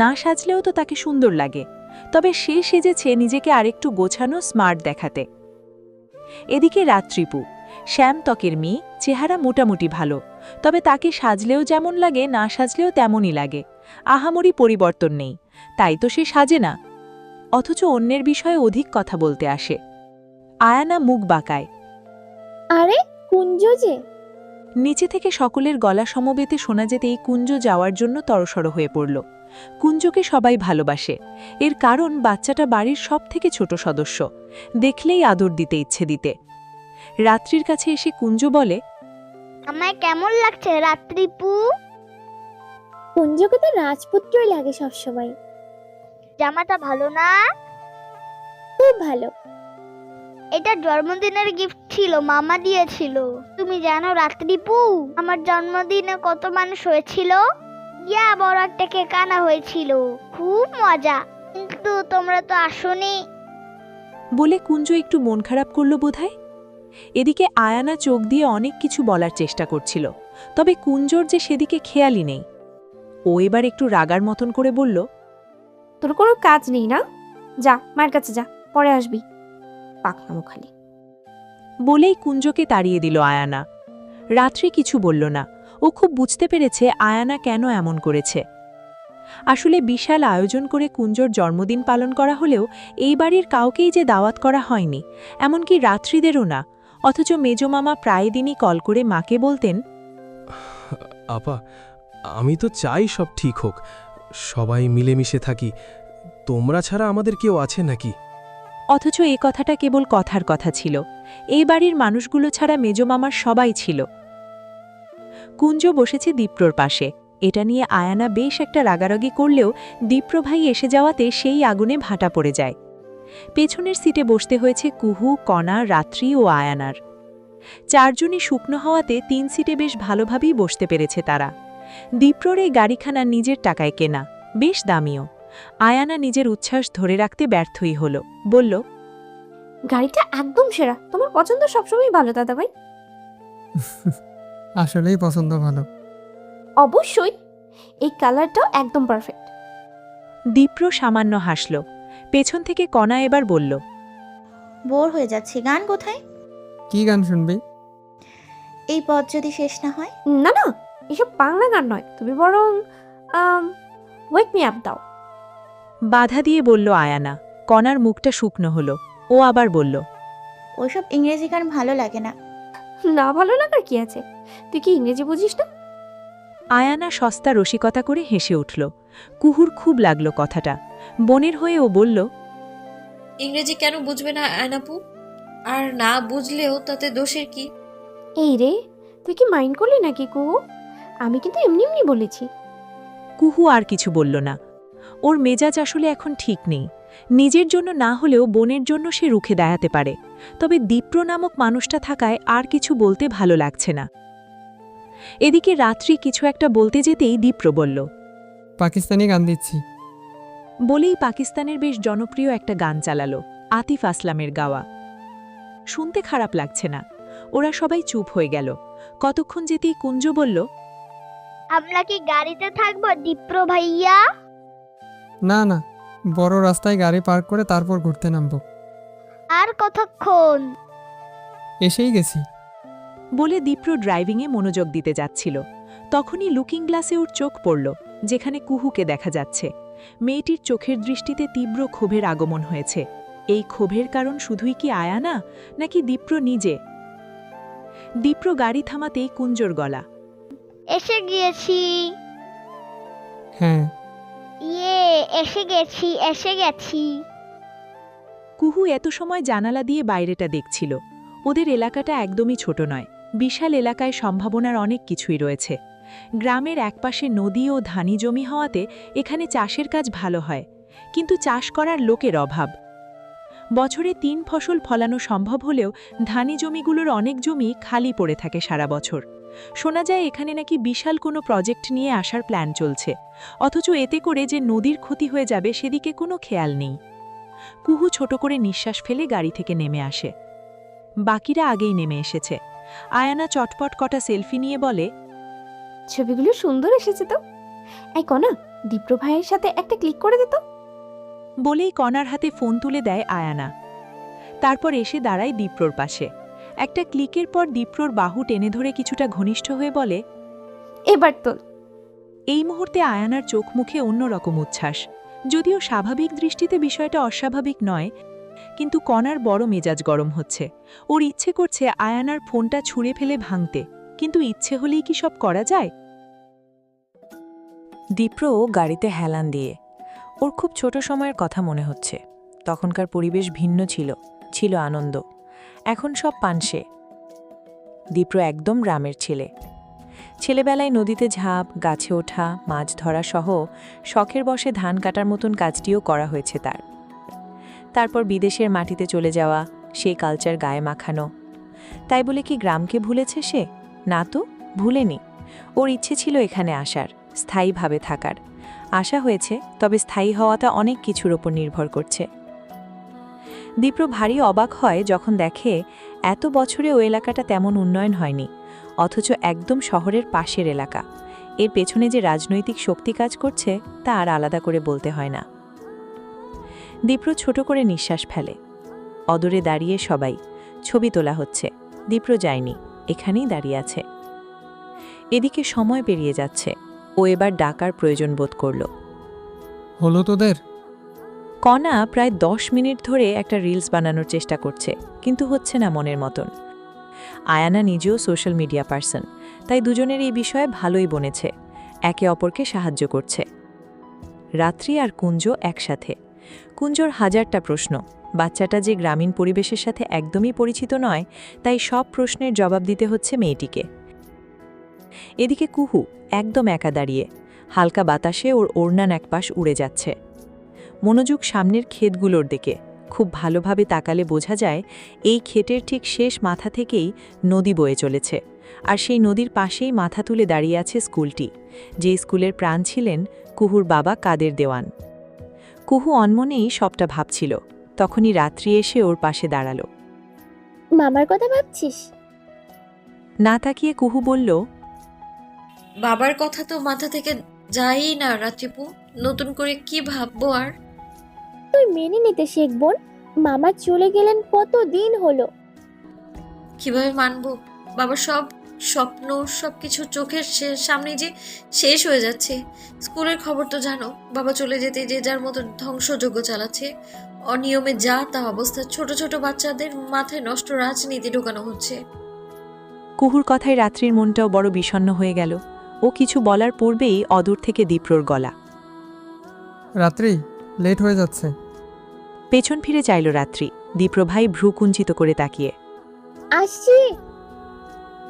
S15: না সাজলেও তো তাকে সুন্দর লাগে, তবে সে সেজেছে নিজেকে আরেকটু গোছানো, স্মার্ট দেখাতে। এদিকে রাত্রিপু, শ্যাম ত্বকের মেয়ে, চেহারা মোটামুটি ভালো, তবে তাকে সাজলেও যেমন লাগে, না সাজলেও তেমনই লাগে। আহামরি পরিবর্তন নেই, তাই তো সে সাজে না, অথচ অন্যের বিষয়ে অধিক কথা বলতে আসে। আয়ানা মুখ বাঁকায়।
S8: আরে কুঞ্জ যে!
S15: নিচে থেকে সকলের গলা সমবেতে শোনা যেতেই কুঞ্জ যাওয়ার জন্য তরসর হয়ে পড়ল। কুঞ্জকে সবাই ভালোবাসে, এর কারণ বাচ্চাটা বাড়ির সবথেকে ছোট সদস্য, দেখলেই আদর দিতে ইচ্ছে দিতে। রাত্রির কাছে এসে কুঞ্জ বলে,
S14: আমায় কেমন লাগছে রাত্রিপু?
S8: কুঞ্জকে তো রাজপুত্রই লাগে সবসময়।
S14: জামাটা ভালো না?
S8: খুব ভালো।
S14: এটা জন্মদিনের গিফট ছিল, মামা দিয়েছিল। তুমি জানো রাত্রিপু, আমার জন্মদিনে কত মানুষ হয়েছিল? ইয়া, বড় একটা কেক আনা হয়েছিল, খুব মজা, কিন্তু তোমরা তো আসোনি।
S15: বলে কুঞ্জ একটু মন খারাপ করল বোধহয়। এদিকে আয়ানা চোখ দিয়ে অনেক কিছু বলার চেষ্টা করছিল, তবে কুঞ্জর যে সেদিকে খেয়ালই নেই। ও এবার একটু রাগার মতন করে বলল,
S13: তোর কোনো কাজ নেই না? যা মায়ের কাছে যা, পরে আসবি। পাকনামো খালি।
S15: বলেই কুঞ্জকে তাড়িয়ে দিল আয়ানা। রাত্রি কিছু বলল না, ও খুব বুঝতে পেরেছে আয়ানা কেন এমন করেছে। আসলে বিশাল আয়োজন করে কুঞ্জর জন্মদিন পালন করা হলেও এই বাড়ির কাউকেই যে দাওয়াত করা হয়নি, এমনকি রাত্রিদেরও না। অথচ মেজমামা প্রায় দিনই কল করে মাকে বলতেন,
S11: আপা, আমি তো চাই সব ঠিক হোক, সবাই মিলেমিশে থাকি, তোমরা ছাড়া আমাদের কেউ আছে নাকি?
S15: অথচ এ কথাটা কেবল কথার কথা ছিল। এই বাড়ির মানুষগুলো ছাড়া মেজমামার সবাই ছিল। কুঞ্জ বসেছে দীপ্রর পাশে, এটা নিয়ে আয়ানা বেশ একটা রাগারাগি করলেও দীপ্র ভাই এসে যাওয়াতে সেই আগুনে ভাটা পড়ে যায়। পেছনের সিটে বসতে হয়েছে কুহু, কণা, রাত্রি ও আয়ানার। চারজনই শুকনো হওয়াতে 3 সিটে বেশ ভালোভাবেই বসতে পেরেছে তারা। দীপ্রর এই গাড়িখানা নিজের টাকায় কেনা, বেশ দামিও। আয়ানা নিজের উচ্ছ্বাস ধরে রাখতে ব্যর্থই হল, বলল,
S13: গাড়িটা একদম সেরা, তোমার পছন্দ সবসময় ভালো দাদাভাই।
S1: আসলেই পছন্দ ভালো।
S13: অবশ্যই, এই কালারটাও একদম পারফেক্ট।
S15: দীপ্র সামান্য হাসল। পেছন থেকে কণা এবার বলল,
S10: বোর হয়ে যাচ্ছি, গান কোথায়?
S1: কি গান শুনবি?
S10: এই পথ যদি শেষ না হয়।
S13: না না, এসব বাংলা গান নয়, তুমি বরং ওয়েক মি আপ দাও।
S15: বাধা দিয়ে বলল আয়ানা। কণার মুখটা শুকনো হলো। ও আবার বলল,
S10: ওইসব ইংরেজি গান ভালো লাগে না।
S13: না ভালো লাগার কি আছে, তুই কি ইংরেজি বুঝিস না?
S15: আয়ানা সস্তা রসিকতা করে হেসে উঠল। কুহুর খুব লাগলো কথাটা। বোনের হয়ে ও বলল,
S6: ইংরেজি কেন বুঝবে না আয়নাপু? আর না বুঝলেও তাতে দোষের কি?
S13: এই রে, তুই কি মাইন্ড করলি নাকি কুহু? আমি কিন্তু এমনি এমনি বলেছি।
S15: কুহু আর কিছু বলল না। ওর মেজাজ আসলে এখন ঠিক নেই। নিজের জন্য না হলেও বোনের জন্য সে রুখে দাঁড়াতে পারে, তবে দীপ্র নামক মানুষটা থাকায় আর কিছু বলতে ভালো লাগছে না। এদিকে রাত্রি কিছু একটা বলতে যেতেই দীপ্র বলল,
S1: পাকিস্তানি গান দিচ্ছি।
S15: বলেই পাকিস্তানের বেশ জনপ্রিয় একটা গান চালালো, আতিফ আসলামের গাওয়া। শুনতে খারাপ লাগছে না। ওরা সবাই চুপ হয়ে গেল। কতক্ষণ যেতেই কুঞ্জ বলল,
S14: আমরা কি গাড়িতে থাকবো দীপ্র ভাইয়া?
S1: না না, বড় রাস্তায় গাড়ি পার্ক করে তারপর ঘুরতে নামবো।
S14: আর কতক্ষণ?
S1: এসেই গেছি।
S15: বলে দীপ্র ড্রাইভিংয়ে মনোযোগ দিতে যাচ্ছিল। তখনই লুকিং গ্লাসে ওর চোখ পড়ল, যেখানে কুহুকে দেখা যাচ্ছে। মেয়েটির চোখের দৃষ্টিতে তীব্র ক্ষোভের আগমন হয়েছে। এই ক্ষোভের কারণ শুধুই কি আয়ানা, নাকি দীপ্র নিজে? দীপ্র গাড়ি থামাতেই কুঞ্জর গলা,
S14: এসে গিয়েছি।
S1: হ্যাঁ,
S14: এসে গেছি, এসে গেছি।
S15: কুহু এত সময় জানালা দিয়ে বাইরেটা দেখছিল। ওদের এলাকাটা একদমই ছোট নয়, বিশাল এলাকায় সম্ভাবনার অনেক কিছুই রয়েছে। গ্রামের একপাশে নদী ও ধানি জমি হওয়াতে এখানে চাষের কাজ ভালো হয়, কিন্তু চাষ করার লোকের অভাব। বছরে 3 ফসল ফলানো সম্ভব হলেও ধানি জমিগুলোর অনেক জমি খালি পড়ে থাকে সারা বছর। শোনা যায় এখানে নাকি বিশাল কোনো প্রজেক্ট নিয়ে আসার প্ল্যান চলছে, অথচ এতে করে যে নদীর ক্ষতি হয়ে যাবে সেদিকে কোনো খেয়াল নেই। কুহু ছোট করে নিঃশ্বাস ফেলে গাড়ি থেকে নেমে আসে। বাকিরা আগেই নেমে এসেছে। আয়ানা চটপট কটা সেলফি নিয়ে বলে,
S13: ছবিগুলো সুন্দর এসেছে তো। এই কণা, দীপ্র ভাইয়ের সাথে একটা ক্লিক করে দিত।
S15: বলেই কণার হাতে ফোন তুলে দেয় আয়ানা। তারপর এসে দাঁড়ায় দীপ্রর পাশে। একটা ক্লিকের পর দীপ্রর বাহু টেনে ধরে কিছুটা ঘনিষ্ঠ হয়ে বলে,
S13: এবার তোল।
S15: এই মুহূর্তে আয়ানার চোখ মুখে অন্যরকম উচ্ছ্বাস। যদিও স্বাভাবিক দৃষ্টিতে বিষয়টা অস্বাভাবিক নয়, কিন্তু কণার বড় মেজাজ গরম হচ্ছে। ওর ইচ্ছে করছে আয়ানার ফোনটা ছুঁড়ে ফেলে ভাঙতে, কিন্তু ইচ্ছে হলেই কি সব করা যায়?
S5: দীপ্র গাড়িতে হেলান দিয়ে। ওর খুব ছোট সময়ের কথা মনে হচ্ছে। তখনকার পরিবেশ ভিন্ন ছিল আনন্দ। এখন সব পানসে। দীপ্র একদম গ্রামের ছেলে। ছেলেবেলায় নদীতে ঝাঁপ, গাছে ওঠা, মাছ ধরা সহ শখের বশে ধান কাটার মতন কাজটিও করা হয়েছে তার। তারপর বিদেশের মাটিতে চলে যাওয়া, সেই কালচার গায়ে মাখানো। তাই বলে কি গ্রামকে ভুলেছে সে? না তো, ভুলেনি। ওর ইচ্ছে ছিল এখানে আসার, স্থায়ীভাবে থাকার। আশা হয়েছে, তবে স্থায়ী হওয়াটা অনেক কিছুর ওপর নির্ভর করছে। দীপ্র ভারী অবাক হয় যখন দেখে এত বছরে ও এলাকাটা তেমন উন্নয়ন হয়নি, অথচ একদম শহরের পাশের এলাকা। এর পেছনে যে রাজনৈতিক শক্তি কাজ করছে তা আর আলাদা করে বলতে হয় না। দীপ্র ছোট করে নিঃশ্বাস ফেলে। অদূরে দাঁড়িয়ে সবাই ছবি তোলা হচ্ছে। দীপ্র যায়নি, এখানেই দাঁড়িয়ে আছে। এদিকে সময় পেরিয়ে যাচ্ছে। ও এবার ডাকার প্রয়োজন বোধ করল।
S1: হলো তোদের?
S5: কণা প্রায় 10 মিনিট ধরে একটা রিলস বানানোর চেষ্টা করছে, কিন্তু হচ্ছে না মনের মতন। আয়ানা নিজেও সোশ্যাল মিডিয়া পার্সন, তাই দুজনের এই বিষয়ে ভালোই বনেছে, একে অপরকে সাহায্য করছে। রাত্রি আর কুঞ্জ একসাথে। কুঞ্জর হাজারটা প্রশ্ন। বাচ্চাটা যে গ্রামীণ পরিবেশের সাথে একদমই পরিচিত নয়, তাই সব প্রশ্নের জবাব দিতে হচ্ছে মেয়েটিকে।
S7: এদিকে কুহু একদম একা দাঁড়িয়ে, হালকা বাতাসে ওর ওড়নান একপাশ উড়ে যাচ্ছে। মনোযোগ সামনের ক্ষেতগুলোর দিকে। খুব ভালোভাবে তাকালে বোঝা যায় এই ক্ষেতের ঠিক শেষ মাথা থেকেই নদী বয়ে চলেছে, আর সেই নদীর পাশেই মাথা তুলে দাঁড়িয়ে আছে স্কুলটি, যে স্কুলের প্রাণ ছিলেন কুহুর বাবা কাদের দেওয়ান। কুহু অনমনেই সবটা ভাবছিল, তখনই রাত্রি এসে ওর পাশে দাঁড়ালো।
S8: মামার কথা ভাবছিস?
S7: না তাকিয়ে কুহু বলল,
S6: বাবার কথা তো মাথা থেকে যায়ই না রাত্রিপু, নতুন করে কি ভাববো আর?
S8: তুই মেনে নিতে শেখ বোন, মামা চলে গেলেন কতদিন হলো।
S6: কিভাবে মানবো? বাবার সব স্বপ্ন সবকিছু চোখের সামনে যে শেষ হয়ে যাচ্ছে। স্কুলের খবর তো জানো, বাবা চলে যেতে যে যার মতো ধ্বংসযজ্ঞ চালাচ্ছে। অনিয়মে যা তা অবস্থা, ছোট ছোট বাচ্চাদের মাথায় নষ্ট রাজনীতি ঢোকানো হচ্ছে।
S7: কুহুর কথায় রাত্রির মনটাও বড় বিষণ্ণ হয়ে গেল। ও কিছু বলার পূর্বেই অদূর থেকে দীপ্রর গলা।
S1: রাত্রি, লেট হয়ে যাচ্ছে।
S7: পেছন ফিরে চাইল রাত্রি, দীপ্র ভাই ভ্রু কুঞ্চিত করে তাকিয়ে।
S8: আসছি।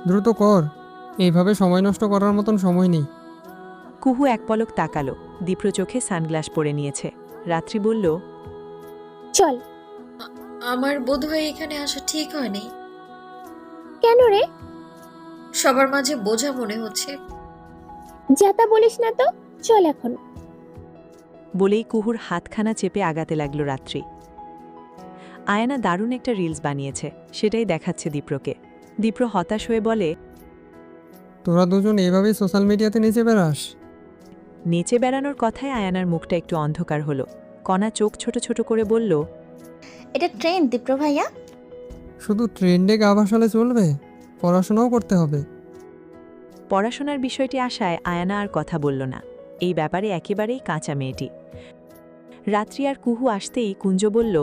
S1: দ্রুত কর, এইভাবে সময় নষ্ট করার মতন সময় নেই।
S7: কুহু এক পলক তাকালো, দীপ্র চোখে সানগ্লাস পরে নিয়েছে। রাত্রি বলল,
S8: চল।
S6: আমার বোধহয় এখানে আসা ঠিক হয়নি।
S8: কেন রে?
S6: সবার মাঝে বোঝা মনে হচ্ছে।
S8: যাতা বলিস না তো, চল এখন।
S7: বলেই কুহুর হাতখানা চেপে আগাতে লাগলো রাত্রি। আয়ানা দারুণ একটা রিলস বানিয়েছে, সেটাই দেখাচ্ছে দীপ্রকে। দীপ্র হতাশ হয়ে বলে,
S1: তোরা দুজন এভাবেই সোশ্যাল মিডিয়াতে নেচে বেড়াস?
S7: নেচে বেড়ানোর কথায় আয়ানার মুখটা একটু অন্ধকার হলো। কণা চোখ ছোট ছোট করে বলল,
S10: এটা ট্রেন দীপ্র ভাইয়া।
S1: শুধু ট্রেন্ডে গা ভাসালে চলবে? পড়াশোনাও করতে হবে।
S7: পড়াশোনার বিষয়টি আসায় আয়ানা আর কথা বলল না। এই ব্যাপারে একেবারেই কাঁচা মেয়েটি। রাত্রি আর কুহু আসতেই কুঞ্জ বলল,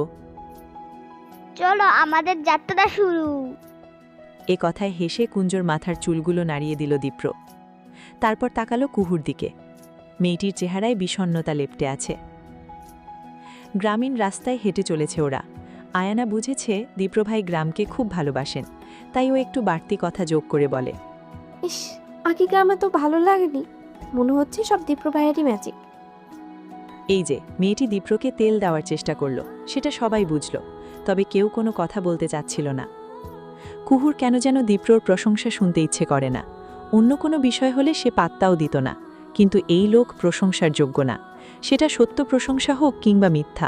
S14: চলো আমাদের যাত্রা শুরু।
S7: এ কথায় হেসে কুঞ্জর মাথার চুলগুলো নাড়িয়ে দিল দীপ্র। তারপর তাকালো কুহুর দিকে। মেয়েটির চেহারায় বিষণ্ণতা লেপ্টে আছে। গ্রামীণ রাস্তায় হেঁটে চলেছে ওরা। আয়ানা বুঝেছে দীপ্রভাই গ্রামকে খুব ভালোবাসেন, তাই ও একটু বাড়তি কথা যোগ করে বলে,
S13: ইস, আগে গ্রামে তো ভালো লাগেনি, মনে হচ্ছে সব দীপ্র ভাইয়েরই ম্যাজিক।
S7: এই যে মেয়েটি দীপ্রকে তেল দেওয়ার চেষ্টা করল, সেটা সবাই বুঝল, তবে কেউ কোনো কথা বলতে চাচ্ছিল না। কুহুর কেন যেন দীপ্রর প্রশংসা শুনতে ইচ্ছে করে না। অন্য কোনো বিষয় হলে সে পাত্তাও দিত না, কিন্তু এই লোক প্রশংসার যোগ্য না, সেটা সত্য প্রশংসা হোক কিংবা মিথ্যা।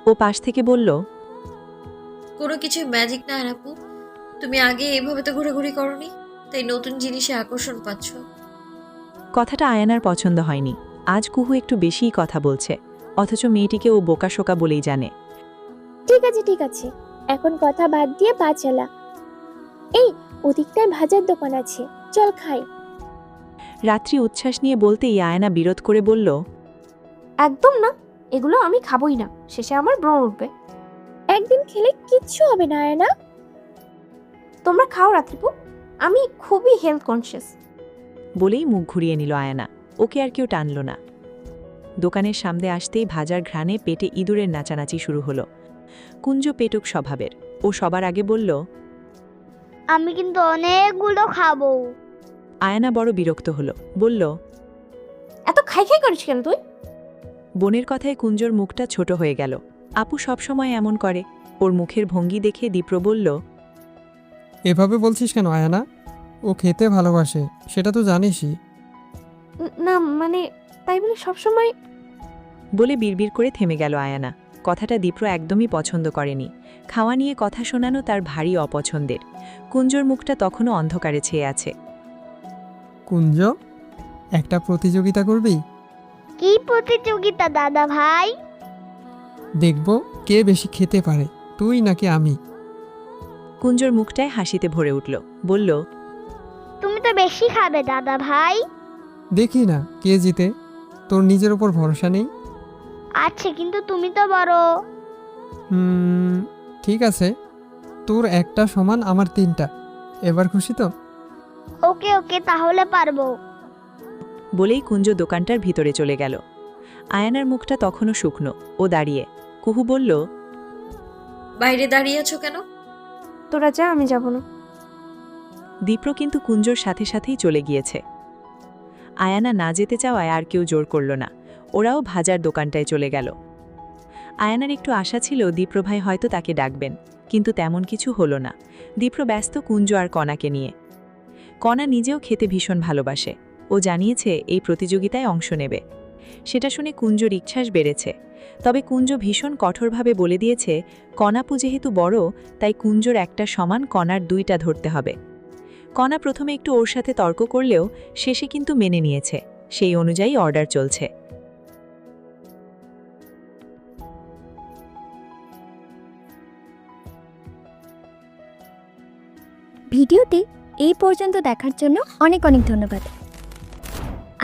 S7: ও পাশ থেকে বলল,
S6: কোনো কিছু ম্যাজিক না আপু, তুমি আগে এভাবে তো ঘোরাঘুরি করনি, তাই নতুন জিনিসে আকর্ষণ পাচ্ছ।
S7: কথাটা আয়ানার পছন্দ হয়নি। আজ কুহু একটু বেশিই কথা বলছে, অথচ মেয়েটিকে ও বোকাশোকা বলেই জানে।
S8: ঠিক আছে ঠিক আছে, এখন কথা বাদ দিয়ে পা চালা। এই ওদিকটায় ভাজার দোকান আছে, চল খাই।
S7: রাত্রি উচ্ছ্বাস নিয়ে বলতেই আয়ানা বিরোধ করে বলল,
S13: একদম না, এগুলো আমি খাবই না, শেষে আমার ব্রণ উঠবে।
S8: একদিন খেলে কিচ্ছু হবে না আয়না।
S13: তোমরা খাও রাত্রিপু, আমি খুবই হেলথ কনসিয়াস।
S7: বলেই মুখ ঘুরিয়ে নিল আয়ানা। ওকে আর কেউ টানল না। দোকানের সামনে আসতেই ভাজার ঘ্রাণে পেটে ইঁদুরের নাচানাচি শুরু হলো। কুঞ্জ পেটুক স্বভাবের, ও সবার আগে বলল,
S14: আমি কিন্তু অনেকগুলো খাবো।
S7: আয়ানা বড় বিরক্ত হলো, বলল,
S13: এত খাই খাই করিস কেন তুই?
S7: বোনের কথায় কুঞ্জর মুখটা ছোট হয়ে গেল। আপু সবসময় এমন করে। ওর মুখের ভঙ্গি দেখে দীপ্র বলল,
S1: এভাবে বলছিস কেন আয়ানা? ও খেতে ভালোবাসে, সেটা তো জানিসই।
S13: না মানে, তাই বলে সবসময়।
S7: বলে বিড়বিড় করে থেমে গেল আয়ানা। কথাটা দীপ্র একদমই পছন্দ করেনি। খাওয়া নিয়ে কথা শোনানো তার ভারী অপছন্দের। কুঞ্জর মুখটা তখনও অন্ধকারে ছেয়ে আছে।
S1: কুঞ্জ, একটা প্রতিযোগিতা করবি?
S14: কি প্রতিযোগিতা দাদা ভাই?
S1: দেখব কে বেশি খেতে পারে, তুই নাকি আমি।
S7: কুঞ্জর মুখটায় হাসিতে ভরে উঠল, বলল,
S14: তুমি তো বেশি খাবে দাদা ভাই।
S1: দেখি না কে জিতে, তোর নিজের উপর ভরসা নেই?
S14: আচ্ছা, কিন্তু তুমি তো বড়।
S1: ঠিক আছে, তোর একটা সমান আমার 3টা। এবার খুশি তো?
S14: ওকে ওকে, তাহলে পারবো।
S7: বলেই কুঞ্জ দোকানটার ভিতরে চলে গেল। আয়ানার মুখটা তখনও শুকনো, ও দাঁড়িয়ে। কুহু বলল,
S6: বাইরে দাঁড়িয়ে আছো কেন?
S13: তোরা যা, আমি যাব না।
S7: দীপ্র কিন্তু কুঞ্জর সাথে সাথেই চলে গিয়েছে।
S2: আয়ানা না যেতে চাওয়ায় আর কেউ জোর করল না। ওরাও ভাজার দোকানটায় চলে গেল। আয়ানার একটু আশা ছিল দীপ্রভাই হয়তো তাকে ডাকবেন, কিন্তু তেমন কিছু হলো না। দীপ্র ব্যস্ত কুঞ্জ আর কণাকে নিয়ে। কণা নিজেও খেতে ভীষণ ভালোবাসে। ও জানিয়েছে এই প্রতিযোগিতায় অংশ নেবে। সেটা শুনে কুঞ্জর ইচ্ছাস বেড়েছে। তবে কুঞ্জ ভীষণ কঠোরভাবে বলে দিয়েছে কণাপু যেহেতু বড়, তাই কুঞ্জর একটা সমান কণার 2টা ধরতে হবে। কণা প্রথমে একটু ওর সাথে তর্ক করলেও শেষে কিন্তু মেনে নিয়েছে। সেই অনুযায়ী অর্ডার চলছে।
S8: ভিডিওটি এই পর্যন্ত দেখার জন্য অনেক অনেক ধন্যবাদ।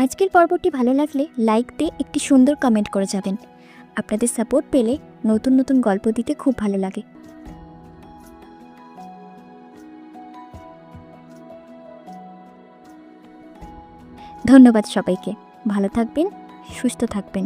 S8: আজকের পর্বটি ভালো লাগলে লাইক দিয়ে একটি সুন্দর কমেন্ট করে যাবেন। আপনাদের সাপোর্ট পেলে নতুন নতুন গল্প দিতে খুব ভালো লাগে। ধন্যবাদ সবাইকে। ভালো থাকবেন, সুস্থ থাকবেন।